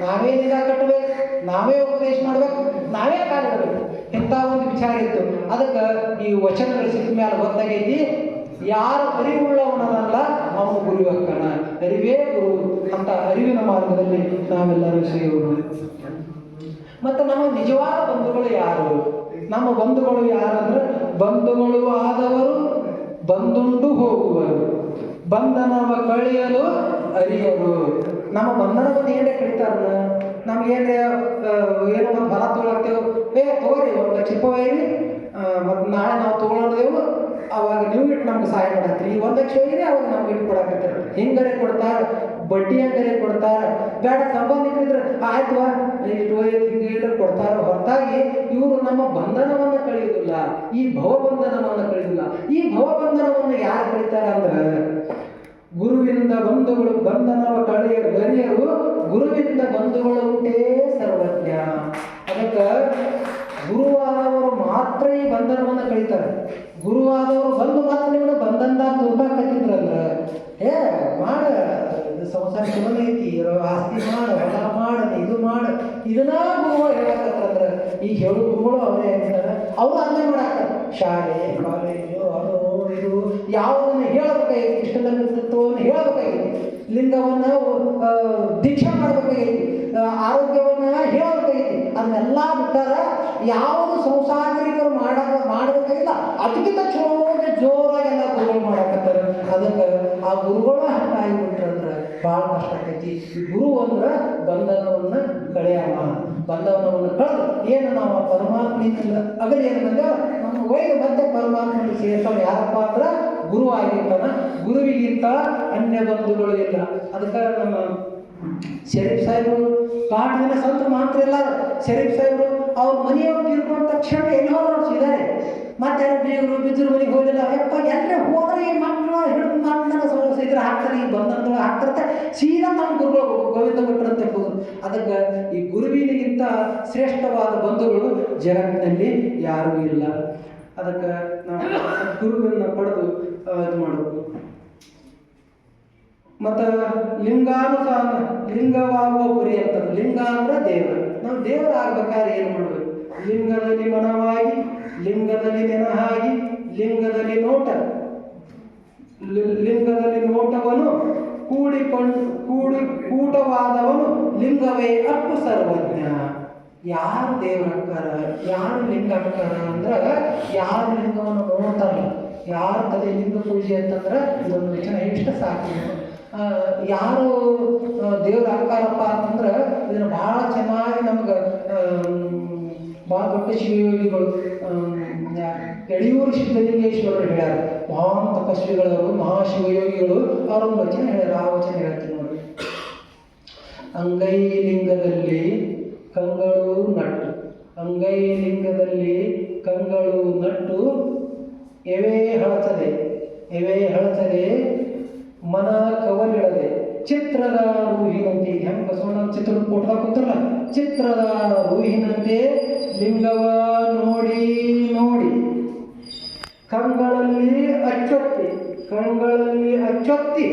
ನಾವೇ ನಿಗಾ ಕಟ್ಟಬೇಕು, ನಾವೇ ಉಪದೇಶ ಮಾಡ್ಬೇಕು, ನಾವೇ ಕಾಲಿಡಬೇಕು. ಇಂಥ ಒಂದು ವಿಚಾರ ಇತ್ತು. ಅದಕ್ಕೆ ಈ ವಚನಗಳು ಸಿಕ್ಕ ಮೇಲೆ ಗೊತ್ತಾಗೈತಿ ಯಾರು ಅರಿವುಳ್ಳವನಲ್ಲ ಅವನು ಗುರು ಅಕ್ಕನ. ಅರಿವೇ ಗುರು ಅಂತ ಅರಿವಿನ ಮಾರ್ಗದಲ್ಲಿ ನಾವೆಲ್ಲರೂ ಸೇರೋಣ. ಮತ್ತು ನಮ್ಮ ನಿಜವಾದ ಬಂಧುಗಳು ಯಾರು? ನಮ್ಮ ಬಂಧುಗಳು ಯಾರಂದ್ರೆ ಬಂಧುಗಳು ಆದವರು ಬಂದುಂಡು ಹೋಗುವರು, ಬಂಧನವ ಕಳೆಯಲು ಅರಿಯರು. ನಮ್ಮ ಬಂಧನವನ್ನು ಏನೇ ಕಳಿತಾರ, ನಮ್ಗೇನ್ರೆ ಏನೋ ಒಂದು ಹೊಲ ತೊಗೊಳತ್ತೇವೆ, ತಗೋರಿ 1 ಲಕ್ಷ ರೂಪಾಯಿ ಮತ್ತು ನಾಳೆ ನಾವು ತೊಗೊಳೋದೇವು, ಅವಾಗ ನೀವು ಇಟ್ಟು ನಮ್ಗೆ ಸಹಾಯ ಮಾಡತ್ತೀರಿ. ಈ 1 ಲಕ್ಷ ಹೋಗಿರಿ ಅವಾಗ ನಮ್ಗೆ ಇಟ್ಟು ಕೊಡಕತ್ತೀರಿ. ಹಿಂಗರೆ ಕೊಡ್ತಾರೆ, ಬಡ್ಡಿ ಹಂಗರೆ ಕೊಡ್ತಾರೆ. ಬೇಡ ಸಂಬಂಧಿಕರಿದ್ರೆ ಆಯ್ತು ಇಟ್ಟು ಕೊಡ್ತಾರೆ. ಹೊರತಾಗಿ ಇವರು ನಮ್ಮ ಬಂಧನವನ್ನು ಕಳೆಯುವುದಿಲ್ಲ, ಈ ಭವಬಂಧನವನ್ನು ಕಳೆಯುವುದಿಲ್ಲ. ಈ ಭವಬಂಧನವನ್ನು ಯಾರು ಕಳೀತಾರೆ ಅಂದ್ರೆ ಗುರುವಿಂದ ಬಂಧುಗಳು ಬಂಧನವ ಕಳೆಯರು, ಗುರುವಿಂದ ಬಂಧುಗಳು ಉಂಟೇ ಸರ್ವಜ್ಞ. ಅದಕ್ಕೆ ಗುರುವಾದವರು ಮಾತ್ರ ಈ ಬಂಧನವನ್ನು ಕಳೀತಾರೆ. ಗುರುವಾದವರು ಬಂದು ಮಾತ್ರ ನಿಮ್ಮನ್ನ ಬಂಧನದಾಗ ತುರ್ಕಾಕತ್ತಿದ್ರಂದ್ರೆ ಮಾಡ ಸಂಸಾರ ಚಲೋ ಐತಿ, ಆಸ್ತಿ ಮಾಡ, ಹೊಲ ಮಾಡ, ಇದು ಮಾಡ, ಇದನ್ನ ಗುರುಗಳು ಹೇಳಕತ್ತಂದ್ರೆ ಈಗ ಹೇಳೋ ಗುರುಗಳು ಅವರೇ ಹೇಳ್ತಾರೆ. ಅವರು ಅದನ್ನೇ ಮಾಡಾಕ ಶಾಲೆ ಕಾಲೇಜು ಅದು ಇದು ಯಾವುದನ್ನು ಹೇಳಬೇಕಾಗೈತಿ, ಇಷ್ಟದಲ್ಲಿರ್ತತ್ವವನ್ನು ಹೇಳಬೇಕಾಗೈತಿ, ಲಿಂಗವನ್ನು ದೀಕ್ಷೆ ಮಾಡಬೇಕಾಗೈತಿ, ಆರೋಗ್ಯವನ್ನು ಹೇಳಬೇಕಾಗೈತಿ. ಅದನ್ನೆಲ್ಲ ಬಿಟ್ಟಾರ ಯಾವುದು ಸಂಸಾರಿಕರು ಮಾಡಬೇಕಾಗಿಲ್ಲ ಅದಕ್ಕಿಂತ ಜೋರಾಗಿ ಎಲ್ಲ ಗುರುಗಳು ಮಾಡಕತ್ತಾರೆ. ಅದಕ್ಕೆ ಆ ಗುರುಗಳು ಹಂಗಾಗಿಬಿಟ್ರಂದ್ರೆ ಭಾಳ ಕಷ್ಟ ಆಕೈತಿ. ಗುರು ಅಂದ್ರೆ ಬಂಧನವನ್ನು ಕಳೆಯಮ್ಮ, ಬಂಧನವನ್ನು ಕಳೆದು ಏನು ನಾವು ಪರಮಾತ್ಮನಿಂದ ಅದ್ರ ಏನು ಬಂದ ನಮ್ಮ ಒಯ್ದು ಮತ್ತೆ ಪರಮಾತ್ಮನಿಗೆ ಸೇರ್ತಾವ ಯಾರಪ್ಪ ಅಂದ್ರೆ ಗುರು ಆಗಿರ್ತಾನ. ಗುರುವಿಗಿಂತ ಅನ್ಯ ಬಂಧುಗಳು ಇಲ್ಲ. ಅದಕ್ಕೆ ನಮ್ಮ ಶರೀಫ್ ಸಾಹೇಬರು ಭಾಳ ಜನ ಸಂತರು ಮಾತ್ರ ಇಲ್ಲ. ಶರೀಫ್ ಸಾಹೇಬರು ಅವ್ರ ಮನೆಯವ್ರು ತಿಳ್ಕೊಂಡ ತಕ್ಷಣ ಎಲ್ಲೋ ಇದ್ದಾರೆ. ಮತ್ತೆ ಬೀಗರು ಬಿದ್ದರು ಮನೆಗೆ ಹೋಗಲಿಲ್ಲ. ಯಪ್ಪ ಎಲ್ಲರೇ ಹೋದ್ರೆ ಈ ಮಕ್ಕಳು ಹಿಡಿದು ಮಕ್ಕಳನ್ನ ಇದ್ರ ಹಾಕ್ತಾರೆ, ಈ ಬಂಧನದೊಳಗೆ ಹಾಕ್ತಾರೆ. ಸೀದಾ ನಮ್ಮ ಗುರುಗಳು ಗೋವಿಂದ ಭಟ್ರು ಅಂತ ಹೇಳ್ಬೋದು. ಅದಕ್ಕೆ ಈ ಗುರುವಿನಿಗಿಂತ ಶ್ರೇಷ್ಠವಾದ ಬಂಧುಗಳು ಜಗತ್ತಿನಲ್ಲಿ ಯಾರೂ ಇಲ್ಲ. ಅದಕ್ಕೆ ನಾವು ಗುರುವಿನ ಪಡೆದು ಇದು ಮಾಡಬೇಕು. ಮತ್ತು ಲಿಂಗಾನುಸಾರ ಲಿಂಗವಾಗುವ ಗುರಿ ಅಂತದ್ದು. ಲಿಂಗ ಅಂದ್ರೆ ದೇವರು. ನಾವು ದೇವರು ಆಗ್ಬೇಕಾದ್ರೆ ಏನು ಮಾಡಬೇಕು? ಲಿಂಗದಲ್ಲಿ ಮನವಾಗಿ, ಲಿಂಗದಲ್ಲಿ ನೆನಹಾಗಿ, ಲಿಂಗದಲ್ಲಿ ಲಿಂಗದಲ್ಲಿ ನೋಟವನು ಕೂಟವಾದವನು ಲಿಂಗವೇ ಅಪ್ಪು ಸರ್ವಜ್ಞ. ಯಾರು ದೇವರಕ್ಕಾರ, ಯಾರು ಲಿಂಗ ಅಕ್ಕಾರ ಅಂದ್ರೆ ಯಾರು ಲಿಂಗವನ್ನು ನೋಡ್ತಾರಲ್ಲ, ಯಾರು ತಲೆ ಲಿಂಗ ಪೂಜೆ ಅಂತಂದ್ರೆ ಇದೊಂದು ವಚನ ಇಷ್ಟ ಸಾಕು. ಯಾರು ದೇವ್ರ ಅಕ್ಕಾರಪ್ಪ ಅಂತಂದ್ರೆ ಇದನ್ನು ಭಾಳ ಚೆನ್ನಾಗಿ ನಮ್ಗೆ ಭಾಳ ದೊಡ್ಡ ಶಿವಯೋಗಿಗಳು ಯಡಿಯೂರು ಸಿದ್ಧಲಿಂಗೇಶ್ವರರು ಹೇಳ್ಯಾರ. ಮಹಾನ್ ತಪಸ್ವಿಗಳವರು, ಮಹಾಶಿವಯೋಗಿಗಳು ಅವರೊಂದು ವಚನ ಹೇಳ್ಯಾರ. ಆ ವಚನ ಹೇಳ್ತೀನಿ ನೋಡಿ. ಅಂಗೈ ಲಿಂಗದಲ್ಲಿ ಕಂಗಳು ನಟ್ಟು, ಅಂಗೈ ಲಿಂಗದಲ್ಲಿ ಕಂಗಳು ನಟ್ಟು, ಎವೇ ಹಳಚದೆ ಮನ ಕವಲಿಡದೆ ಚಿತ್ರದ ರೂಹಿನಂತೆ. ಹೆಂಗೆ ಬಸವಣ್ಣ ಚಿತ್ರದ ಫೋಟೋದಾಗ ಕೂತಲ್ಲ, ಚಿತ್ರದ ರೂಹಿನಂತೆ ಲಿಂಗವ ನೋಡಿ ಕಂಗಳಲ್ಲಿ ಅಚ್ಚೊತ್ತಿ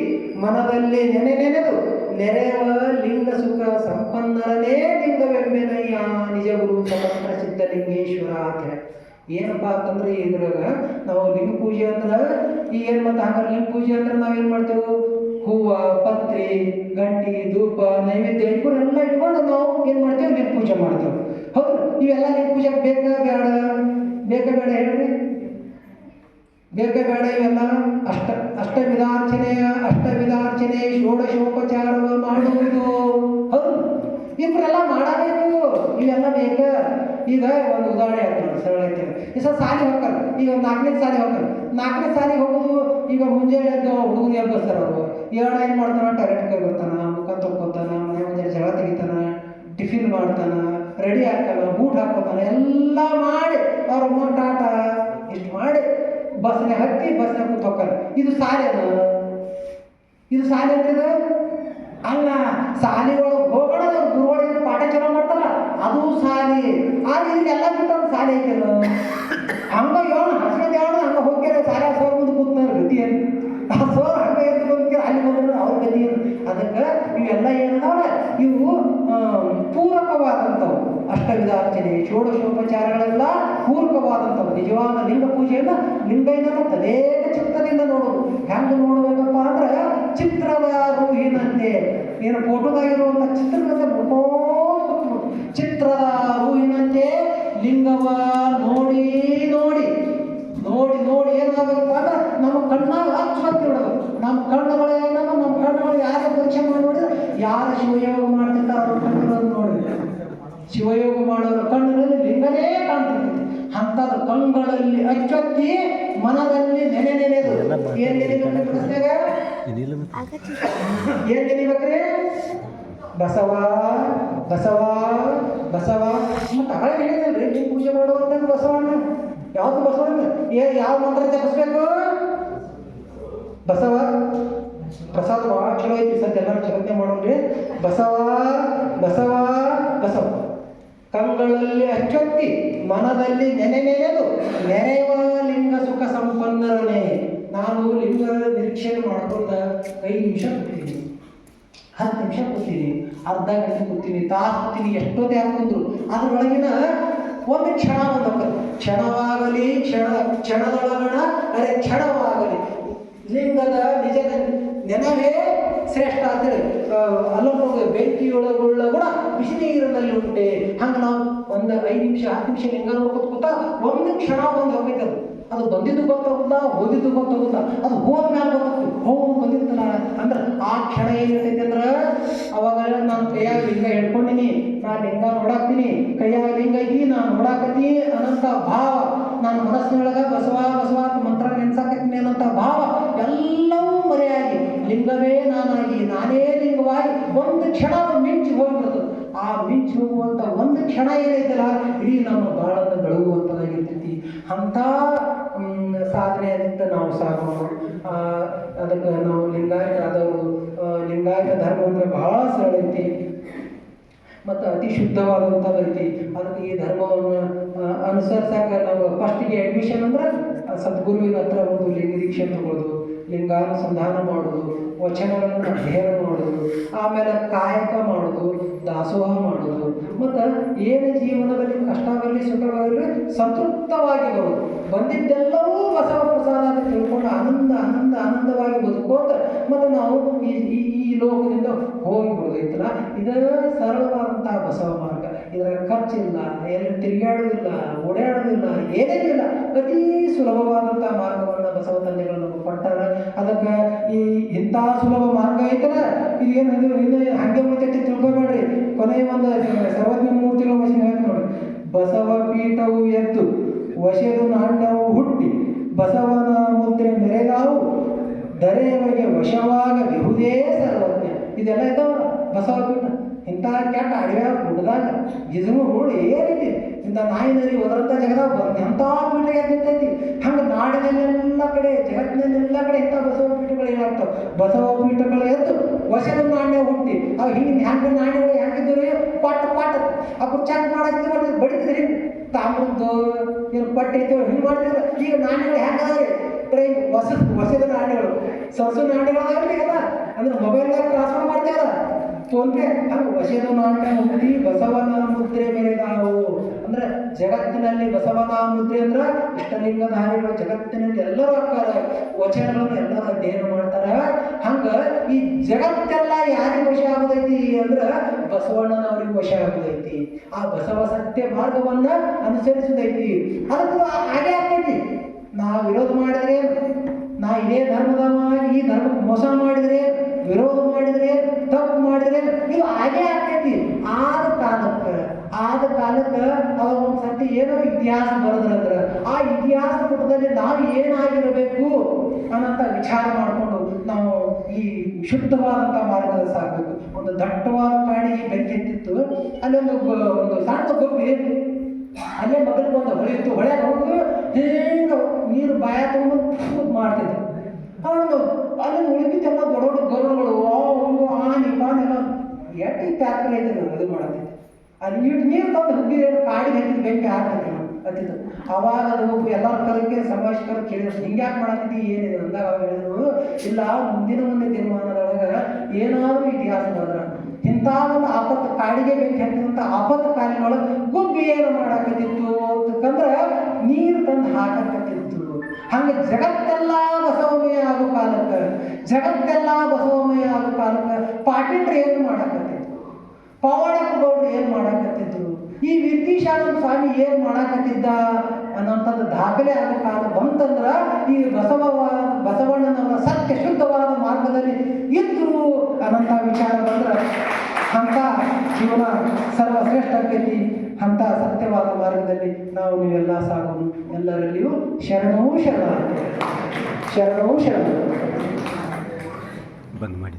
ಮನದಲ್ಲಿ ನೆನೆದು ನೆರೆವ ಲಿಂಗ ಸುಖ ಸಂಪನ್ನರನೇ ಲಿಂಗವೆಂಬೆನಯ್ಯ ನಿಜ ಗುರು ಸ್ವತಂತ್ರ ಸಿದ್ಧಲಿಂಗೇಶ್ವರ ಅಂತ. ಏನಪ್ಪ ಅಂತಂದ್ರೆ ಇದ್ರಾಗ ನಾವು ಲಿಂಗ ಪೂಜೆ ಅಂದ್ರೆ ಏನು ಮತ್ತು ಹಂಗಾರೆ ಲಿಂಗ ಪೂಜೆ ಅಂದ್ರೆ ನಾವೇನು ಮಾಡ್ತೇವೆ? ಹೂವು, ಪತ್ರಿ, ಗಂಟಿ, ಧೂಪ, ನೈವೇದ್ಯ ಇವರೆಲ್ಲ ಇಟ್ಕೊಂಡು ನಾವು ಏನು ಮಾಡ್ತೇವೆ? ಲಿಂಗ ಪೂಜೆ ಮಾಡ್ತೇವೆ. ಹೌದು, ಇವೆಲ್ಲ ಲಿಂಗ ಪೂಜೆ ಬೇಕಾ ಬೇಡ ಹೇಳ್ರಿ? ಬೇಕೇ ಬೇಡ ಇವೆಲ್ಲ? ಅಷ್ಟವಿಧಾರ್ಚನೆ ಷೋಡಶೋಪಚಾರವ ಮಾಡುವುದು. ಹೌದು, ಇವರೆಲ್ಲ ಮಾಡಬೇಕು. ಇವೆಲ್ಲ ಬೇಕ? ಈಗ ಒಂದು ಉದಾಹರಣೆ ಆಗ್ತದೆ, ಸರಳ ಐತೆ. ಈ ಸಲ ಸಾಲಿ ಹೋಗ್ತಾರೆ. ಈಗ ಒಂದು 4ನೇ ಸಾಲಿ ಹೋಗೋದು. ಈಗ ಮುಂಜಾನೆ ಎದ್ದು ಹುಡುಗರು ಎಬ್ಬಿಸ್ತಾರೆ. ಅವರು ಏನು ಮಾಡ್ತಾನೆ? ಟಾಯ್ಲೆಟ್ಗೆ ಬರ್ತಾನ, ಮುಖ ತೊಳ್ಕೊತಾನ, ಮನೆ ಮುಂಜಾನೆ ಜಗಳ ತೆಗಿತಾನ, ಟಿಫಿನ್ ಮಾಡ್ತಾನ, ರೆಡಿ ಹಾಕ್ತಾನ, ಬೂಟ್ ಹಾಕೋತಾನ, ಎಲ್ಲ ಮಾಡಿ ಅವ್ರ ಟಾಟ ಇಷ್ಟು ಮಾಡಿ ಬಸ್ನ ಹತ್ತಿ ಬಸ್ನ ಕೂತ್ ಹೋಗ್ತಾರೆ. ಇದು ಸಾಲಿ ಅಂತಿದೆ ಅಲ್ಲ. ಸಾಲಿ ಒಳಗೆ ಹೋಗೋಣ, ಗುರುಗಳಿಗೆ ಪಾಠ ಚಲೋ ಮಾಡ್ತಾರಲ್ಲ, ಅದು ಸಾಲಿ. ಆದ್ರೆ ಇದೆಲ್ಲ ಬಿಟ್ಟು ಸಾಲಿ ಐತಿಲ್ಲ. ಹಂಗ ಹಂಗ ಹೋಗ್ಯಾರ ಸಾಲ ಸೋರ್ ಮುಂದೆ ಕೂತ್ನವ್ರ ಗತಿ ಏನು? ಆ ಸೋರ್ ಹಂಗ ಎದ್ದು ಬಂದ್ಯಾರ ಅಲ್ಲಿ ಬಂದ್ರೆ ಅವ್ರ ಗತಿ ಏನು? ಅದಕ್ಕೆ ಇವೆಲ್ಲ ಏನದಾವ, ಇವು ಪೂರಕವಾದಂಥವು. ಅಷ್ಟವಿಧಾರ್ಚನೆ ಷೋಡಶೋಪಚಾರಗಳೆಲ್ಲ ಪೂರಕವಾದಂಥವು. ನಿಜವಾದ ಲಿಂಗ ಪೂಜೆಯನ್ನು ಲಿಂಗೈನ ತದೇಕ ಚಿತ್ರದಿಂದ ನೋಡೋದು. ಹೆಂಗೆ ನೋಡಬೇಕಪ್ಪ ಅಂದ್ರೆ ಚಿತ್ರದ ರೂಹಿನಂತೆ. ಏನು ಫೋಟೋದಾಗಿರುವಂಥ ಚಿತ್ರದಂತೆ ನೋಡ್ಕೊಂಡು ಚಿತ್ರದ ರೂಹಿನಂತೆ ಲಿಂಗವ ನೋಡಿ ಏನಾಗಬೇಕಪ್ಪ ಅಂದ್ರೆ ನಮ್ಮ ಕಣ್ಣಾಗ ಹಚ್ಚಿ ಬಿಡಬೇಕು. ನಮ್ಮ ಕಣ್ಣುಗಳು ಯಾರು ಪರೀಕ್ಷೆ ಮಾಡಿ ನೋಡಿದ್ರೆ ಯಾರು ಶಿವಯೋಗ ಮಾಡ್ತಿರ್ತಾರೆ ಅವ್ರ ಕಣ್ಣುಗಳನ್ನು ನೋಡಿದ್ರೆ, ಶಿವಯೋಗ ಮಾಡೋರ ಕಣ್ಣುಗಳಲ್ಲಿ ಲಿಂಗನೇ ಕಾಣ್ತಿರ್ತದೆ. ಅಂಥದ್ದು ಕಣ್ಣುಗಳಲ್ಲಿ ಅಚ್ಚೊತ್ತಿ ಮನದಲ್ಲಿ ನೆನೆದು ಏನ್ ನೆನೆಬೇಕು? ಪ್ರಶ್ನೆಗ ಏನ್ ನೆನೆಬೇಕ್ರಿ? ಬಸವ ಮತ್ತು ಹಳೆ ಹೇಳಿದಲ್ರಿ, ನೀವು ಪೂಜೆ ಮಾಡುವಂತ ಬಸವಣ್ಣ. ಯಾವುದು ಬಸವಣ್ಣ? ಯಾವ ಮಂತ್ರ ಜಪಿಸ್ಬೇಕು? ಬಸವ ಪ್ರಸಾದ ಭಾಳ ಚಲೋ ಐತಿ. ಸದ್ಯ ಎಲ್ಲರೂ ಜಗತ್ತೆ ಮಾಡೋಣ್ರಿ. ಬಸವ ಕಂಗಳಲ್ಲಿ ಅಚ್ಚೊತ್ತಿ ಮನದಲ್ಲಿ ನೆನೆದು ನೆರೆಯುವ ಲಿಂಗ ಸುಖ ಸಂಪನ್ನರನೇ. ನಾನು ಲಿಂಗ ನಿರೀಕ್ಷಣೆ ಮಾಡ್ಕೊಂಡ 5 ನಿಮಿಷ ಕೂತೀನಿ, 10 ನಿಮಿಷ ಕೂತೀನಿ, ಅರ್ಧ ಗಂಟೆ ಕೂತೀನಿ, ತಾಸು ಕೂತೀನಿ, ಎಷ್ಟೊತ್ತೆ ಹಾಕೊಂಡ್ರು ಅದ್ರೊಳಗಿನ ಒಂದು ಕ್ಷಣ ಕ್ಷಣವಾಗಲಿ ಕ್ಷಣವಾಗಲಿ ಲಿಂಗದ ನಿಜದ ನೆನವೇ ಶ್ರೇಷ್ಠ ಅಂತೇಳಿ ಅಲ್ಲೊಂದು ಬೆಂಕಿಯೊಳಗುಳ್ಳ ಕೂಡ ಬಿಸಿ ನೀರಿನಲ್ಲಿ ಉಂಟೆ. ಹಂಗೆ ನಾವು ಒಂದು 5 ನಿಮಿಷ 10 ನಿಮಿಷ ಲಿಂಗ ನೋಡ್ಕೊತ ಒಂದು ಕ್ಷಣ ಒಂದು ಹೋಗೈತೆ. ಅದು ಬಂದಿದ್ದು ಗೊತ್ತಾಗುಲ್ಲ, ಓದಿದ್ದು ಗೊತ್ತಾಗುಲ್ಲ. ಅದು ಹೋದ್ಮ್ಯಾಲ ಗೊತ್ತಾಗ್ತದೆ, ಬಂದಿತ್ತಲ್ಲ ಅಂದ್ರೆ ಆ ಕ್ಷಣ ಏನಿರ್ತೈತಿ ಅಂದ್ರೆ ಅವಾಗ ನಾನು ಕೈಯಾಗ ಲಿಂಗ ಹೇಳ್ಕೊಂಡಿನಿ, ನಾನು ಲಿಂಗ ನೋಡಾಕ್ತೀನಿ, ಕೈಯಾಗ ಲಿಂಗ ಐತಿ, ನಾನು ನೋಡಾಕತ್ತೀನಿ ಅನ್ನಂತ ಭಾವ, ನಾನು ಮನಸ್ಸಿನೊಳಗ ಬಸವ ಬಸವ ಮಂತ್ರ ನೆನ್ಸಾಕತ್ತೀನಿ ಅನ್ನಂತ ಭಾವ ಎಲ್ಲವೂ ಮರೆಯಾಗಿ ಲಿಂಗವೇ ನಾನಾಗಿ ನಾನೇ ಲಿಂಗವಾಗಿ ಒಂದು ಕ್ಷಣ ಮಿಂಚಿ ಹೋಗ್ಬಿಡ್ತದೆ. ಆ ಮಿಂಚಿ ಹೋಗುವಂಥ ಒಂದು ಕ್ಷಣ ಏನೈತಲ್ಲ ಇಡೀ ನಮ್ಮ ಬಾಳನ್ನು ಬೆಳಗುವಂಥದ್ದಾಗಿರ್ತೈತಿ. ಅಂಥ ಸಾಧನೆಯಂತ ನಾವು ಸಾಗೋಣ. ಅದಕ್ಕೆ ನಾವು ಲಿಂಗಾಯತರಾದವರು, ಲಿಂಗಾಯತ ಧರ್ಮ ಅಂದರೆ ಬಹಳ ಸರಳ ಐತಿ ಮತ್ತು ಅತಿ ಶುದ್ಧವಾದಂಥದ್ದೈತಿ. ಅದಕ್ಕೆ ಈ ಧರ್ಮವನ್ನು ಅನುಸರಿಸಾಕ ನಾವು ಫಸ್ಟಿಗೆ ಅಡ್ಮಿಷನ್ ಅಂದ್ರೆ ಸದ್ಗುರುವಿನ ಹತ್ರ ಒಂದು ಲಿಂಗ ದೀಕ್ಷೆ ತಗೊಳ್ಳೋದು, ಲಿಂಗಾನುಸಂಧಾನ ಮಾಡೋದು, ವಚನಗಳನ್ನು ಅಧ್ಯಯನ ಮಾಡೋದು, ಆಮೇಲೆ ಕಾಯಕ ಮಾಡೋದು, ದಾಸೋಹ ಮಾಡೋದು, ಮತ್ತು ಏನು ಜೀವನದಲ್ಲಿ ಕಷ್ಟ ಬರಲಿ ಸುಖ ಬರಲಿ ಸಂತೃಪ್ತವಾಗಿ ಬರೋದು, ಬಂದಿದ್ದೆಲ್ಲವೂ ಬಸವ ಪ್ರಸಾದ ಅಂತ ತಿಳ್ಕೊಂಡು ಆನಂದವಾಗಿ ಬದುಕೋತ ಮತ್ತು ನಾವು ಈ ಲೋಕದಿಂದ ಹೋಗಿಬಿಡೋದೈತಲ್ಲ, ಇದರ ಸರಳವಾದಂಥ ಬಸವ ಮಾರ್ಗ. ಇದರ ಖರ್ಚಿಲ್ಲ, ಎಲ್ಲಿ ತಿರುಗಾಡೋದಿಲ್ಲ, ಓಡಾಡೋದಿಲ್ಲ, ಏನೇನಿಲ್ಲ, ಅತೀ ಸುಲಭವಾದಂಥ ಮಾರ್ಗವನ್ನು ಬಸವ ತಂದೆಗಳು ನಮಗೆ ಕೊಟ್ಟಾರ. ಅದಕ್ಕೆ ಇಂಥ ಸುಲಭ ಮಾರ್ಗ ಐತಲ್ಲ, ಇದೇನು ಇನ್ನೂ ಹಾಗೆ ಉಳಿತೈತಿ ತಿಳ್ಕೊಬೇಡ್ರಿ. ಕೊನೆಯ ಒಂದು ಸರ್ವಜ್ಞ ಮೂರ್ತಿಗಳ ವಚನ ಹೇಳ್ತೀನಿ ನೋಡಿ, ಬಸವ ಪೀಠವು ಎದ್ದು ವಶದ ನಾಣ್ಯವು ಹುಟ್ಟಿ ಬಸವನ ಮುದ್ರೆ ಮೆರೆದಾವು ದರೆಯವರಿಗೆ ವಶವಾಗ ಬಿಹುದೇ ಸರ್ವಜ್ಞ. ಇದೆಲ್ಲ ಇದ್ದಾವಲ್ಲ ಬಸವ ಪೀಠ. ಇಂಥ ಕೆಟ್ಟ ಅಡವ್ಯಾಗ ಗುಡ್ಡದಾಗ ಗಿಜುಮು ನೋಡಿ ಏನಿದೆ ಇಂಥ ನಾಯಿ ನರಿ ಒದರಂಥ ಜಗದಾಗ ಬಂದು ಎಂಥ ಪೀಠ ಎದ್ದೈತಿ. ಹಂಗೆ ನಾಡಿನಲ್ಲೆಲ್ಲ ಕಡೆ ಜಗತ್ತಿನಲ್ಲೆಲ್ಲ ಕಡೆ ಇಂಥ ಬಸವ ಪೀಠಗಳು ಏನಾಗ್ತಾವೆ, ಬಸವ ಪೀಠಗಳು ಎದ್ದು ವಶದ ನಾಣ್ಯ ಹುಟ್ಟಿ ಅವು ಹಿಂಗೆ ಹ್ಯಾಂಗೆ ನಾಣ್ಯಗಳು ಹ್ಯಾಂಗಿದ್ದವ್ರಿ ಪಟ್ ಅప్పుడు ಚೆಕ್ ಮಾಡಕ್ಕೆ ಬಡಿತಿದ್ರಿ ಹಿಂಗೆ ತಾಮ್ರದ್ದು ಏನು ಪಟ್ಟೈತೆ ಹಿಂಗೆ ಮಾಡ್ತಿದ್ರು. ಈಗ ನಾಣ್ಯಗಳು ಹ್ಯಾಂಗದಾವ್ರಿ ಬರೀ ಹೊಸದ ನಾಣ್ಯಗಳು, ಸರಸು ನಾಣ್ಯಗಳು ಅದಾವ್ರಿ ಅಲ್ಲ, ಅಂದ್ರೆ ಮೊಬೈಲ್ದಾಗ ಟ್ರಾನ್ಸ್ಫರ್ ಮಾಡ್ತಾರ ಫೋನ್ಪೇ. ಹಂಗೆ ವಶದ ನಾಣ್ಯ ಹುಟ್ಟಿ ಬಸವನ ಮುದ್ರೆ ಮೆರೆದಾವು ಅಂದ್ರೆ ಜಗತ್ತಿನಲ್ಲಿ ಬಸವನ ಮುದ್ರೆ ಅಂದ್ರೆ ಇಷ್ಟಲಿಂಗಧಾರಿಗಳು ಜಗತ್ತಿನಲ್ಲಿ ಎಲ್ಲರೂ ಆಕಾರ ವಚನಗಳನ್ನು ಎಲ್ಲರೂ ಅಧ್ಯಯನ ಮಾಡ್ತಾರ. ಹಂಗೆ ಈ ಜಗತ್ತೆಲ್ಲ ಯಾರಿಗೆ ವಶ ಆಗೋದೈತಿ ಅಂದ್ರೆ ಬಸವಣ್ಣನವ್ರಿಗೆ ವಶ ಆಗೋದೈತಿ. ಆ ಬಸವ ಸತ್ಯ ಮಾರ್ಗವನ್ನ ಅನುಸರಿಸೋದೈತಿ. ಅದಕ್ಕೂ ಹಾಗೆ ಆಗ್ತೈತಿ. ನಾವು ವಿರೋಧ ಮಾಡಿದ್ರೆ, ನಾ ಇದೇ ಧರ್ಮದವ ಈ ಧರ್ಮಕ್ಕೆ ಮೋಸ ಮಾಡಿದ್ರೆ, ವಿರೋಧ ಮಾಡಿದ್ರೆ, ತಪ್ಪು ಮಾಡಿದ್ರೆ ಇದು ಹಾಗೆ ಆಗ್ತೈತಿ. ಆದ ಕಾಲಕ್ಕೆ ಅವಾಗ ಒಂದು ಸರ್ತಿ ಏನೋ ಇತಿಹಾಸ ಬರೆದ್ರಂದ್ರೆ ಆ ಇತಿಹಾಸ ಪುಟದಲ್ಲಿ ನಾವು ಏನಾಗಿರಬೇಕು ಅನ್ನೋಂಥ ವಿಚಾರ ಮಾಡಿಕೊಂಡು ನಾವು ಈ ಶುದ್ಧವಾದಂಥ ಮಾರ್ಗದಲ್ಲಿ ಸಾಗಬೇಕು. ಒಂದು ದಟ್ಟವಾದ ಕಾಡಿಗೆ ಬೆಂಕಿ ಎತ್ತಿತ್ತು, ಅಲ್ಲೊಂದು ಸಣ್ಣ ಗೊಬ್ಬಿ ಅಲ್ಲೇ ಮಗಲಿಗೆ ಒಂದು ಹೊಳೆ ಇತ್ತು, ಹೊಳೆಗೆ ಹೋಗಿ ಹಿಂಗೆ ನೀರು ಬಾಯ ತುಂಬ ಮಾಡ್ತಿದ್ರು. ಅವನು ಅಲ್ಲಿ ಉಳಿದಿದ್ದೆಲ್ಲ ದೊಡ್ಡ ದೊಡ್ಡ ಗರುಗಳು ಆನೆ ಪಾನೆಲ್ಲ ಎಟ್ಟಿ ಪ್ಯಾಕ್ರೆ ಇದ್ರು ಇದು ಮಾಡತ್ತೆ. ಅಲ್ಲಿ ಇಟ್ಟು ನೀರು ತಂದು ಹುಗ್ಗಿ ಕಾಡಿಗೆ ಹತ್ತಿದ ಬೆಂಕಿ ಹಾಕ್ತಿದ್ರು ಹತ್ತಿದ್ದು. ಅವಾಗ ಅದು ಎಲ್ಲರ ಕರಕ್ಕೆ ಸಮಾಜಕರ ಕೇಳಿದ್ರು, ಹಿಂಗೆ ಯಾಕೆ ಮಾಡತ್ತಿದ್ದಿ ಏನಿದೆ ಅಂದಾಗ ಅವಾಗ ಹೇಳಿದ್ರು, ಇಲ್ಲ ಮುಂದಿನ ತೀರ್ಮಾನದೊಳಗೆ ಏನಾದರೂ ಇತಿಹಾಸ ಬರೆದ್ರ ಇಂಥ ಒಂದು ಆಪತ್ತು ಕಾಡಿಗೆ ಬೆಂಕಿ ಹತ್ತಿದಂಥ ಆಪತ್ತು ಕಾಲಿನೊಳಗೆ ಗುಬ್ಬಿ ಏನು ಮಾಡಾಕತ್ತಿತ್ತು ಅಂತಂದ್ರೆ ನೀರು ತಂದು ಹಾಕಕತ್ತಿತ್ತು. ಹಂಗೆ ಜಗತ್ತೆಲ್ಲ ಬಸವಮಯ ಆಗೋ ಕಾಲಕ್ಕೆ ಪಾಟೀಲ್ರು ಏನು ಮಾಡಾಕತ್ತಿದ್ರು, ಪವಾಡಪ್ಪ ಗೌಡ್ರು ಏನು ಮಾಡಾಕತ್ತಿದ್ರು, ಈ ವಿದ್ಯೀಶಾನಂದ ಸ್ವಾಮಿ ಏನು ಮಾಡಾಕತ್ತಿದ್ದ ಅನ್ನೋಂಥದ್ದು ದಾಖಲೆ ಆಗೋ ಕಾಲ ಬಂತಂದ್ರೆ ಈ ಬಸವಣ್ಣನವರ ಸತ್ಯ ಶುದ್ಧವಾದ ಮಾರ್ಗದಲ್ಲಿ ಇದ್ರು ಅನ್ನೋಂಥ ವಿಚಾರ ಬಂದ್ರೆ ಅಂಥ ಜೀವನ ಸರ್ವಶ್ರೇಷ್ಠ ಆಗ್ತೈತಿ. ಅಂಥ ಸತ್ಯವಾದ ಮಾರ್ಗದಲ್ಲಿ ನಾವು ನೀವೆಲ್ಲ ಸಾಗೋಣ. ಎಲ್ಲರಲ್ಲಿಯೂ ಶರಣವೂ ಶರಣ ಬಂದ್ ಮಾಡಿ.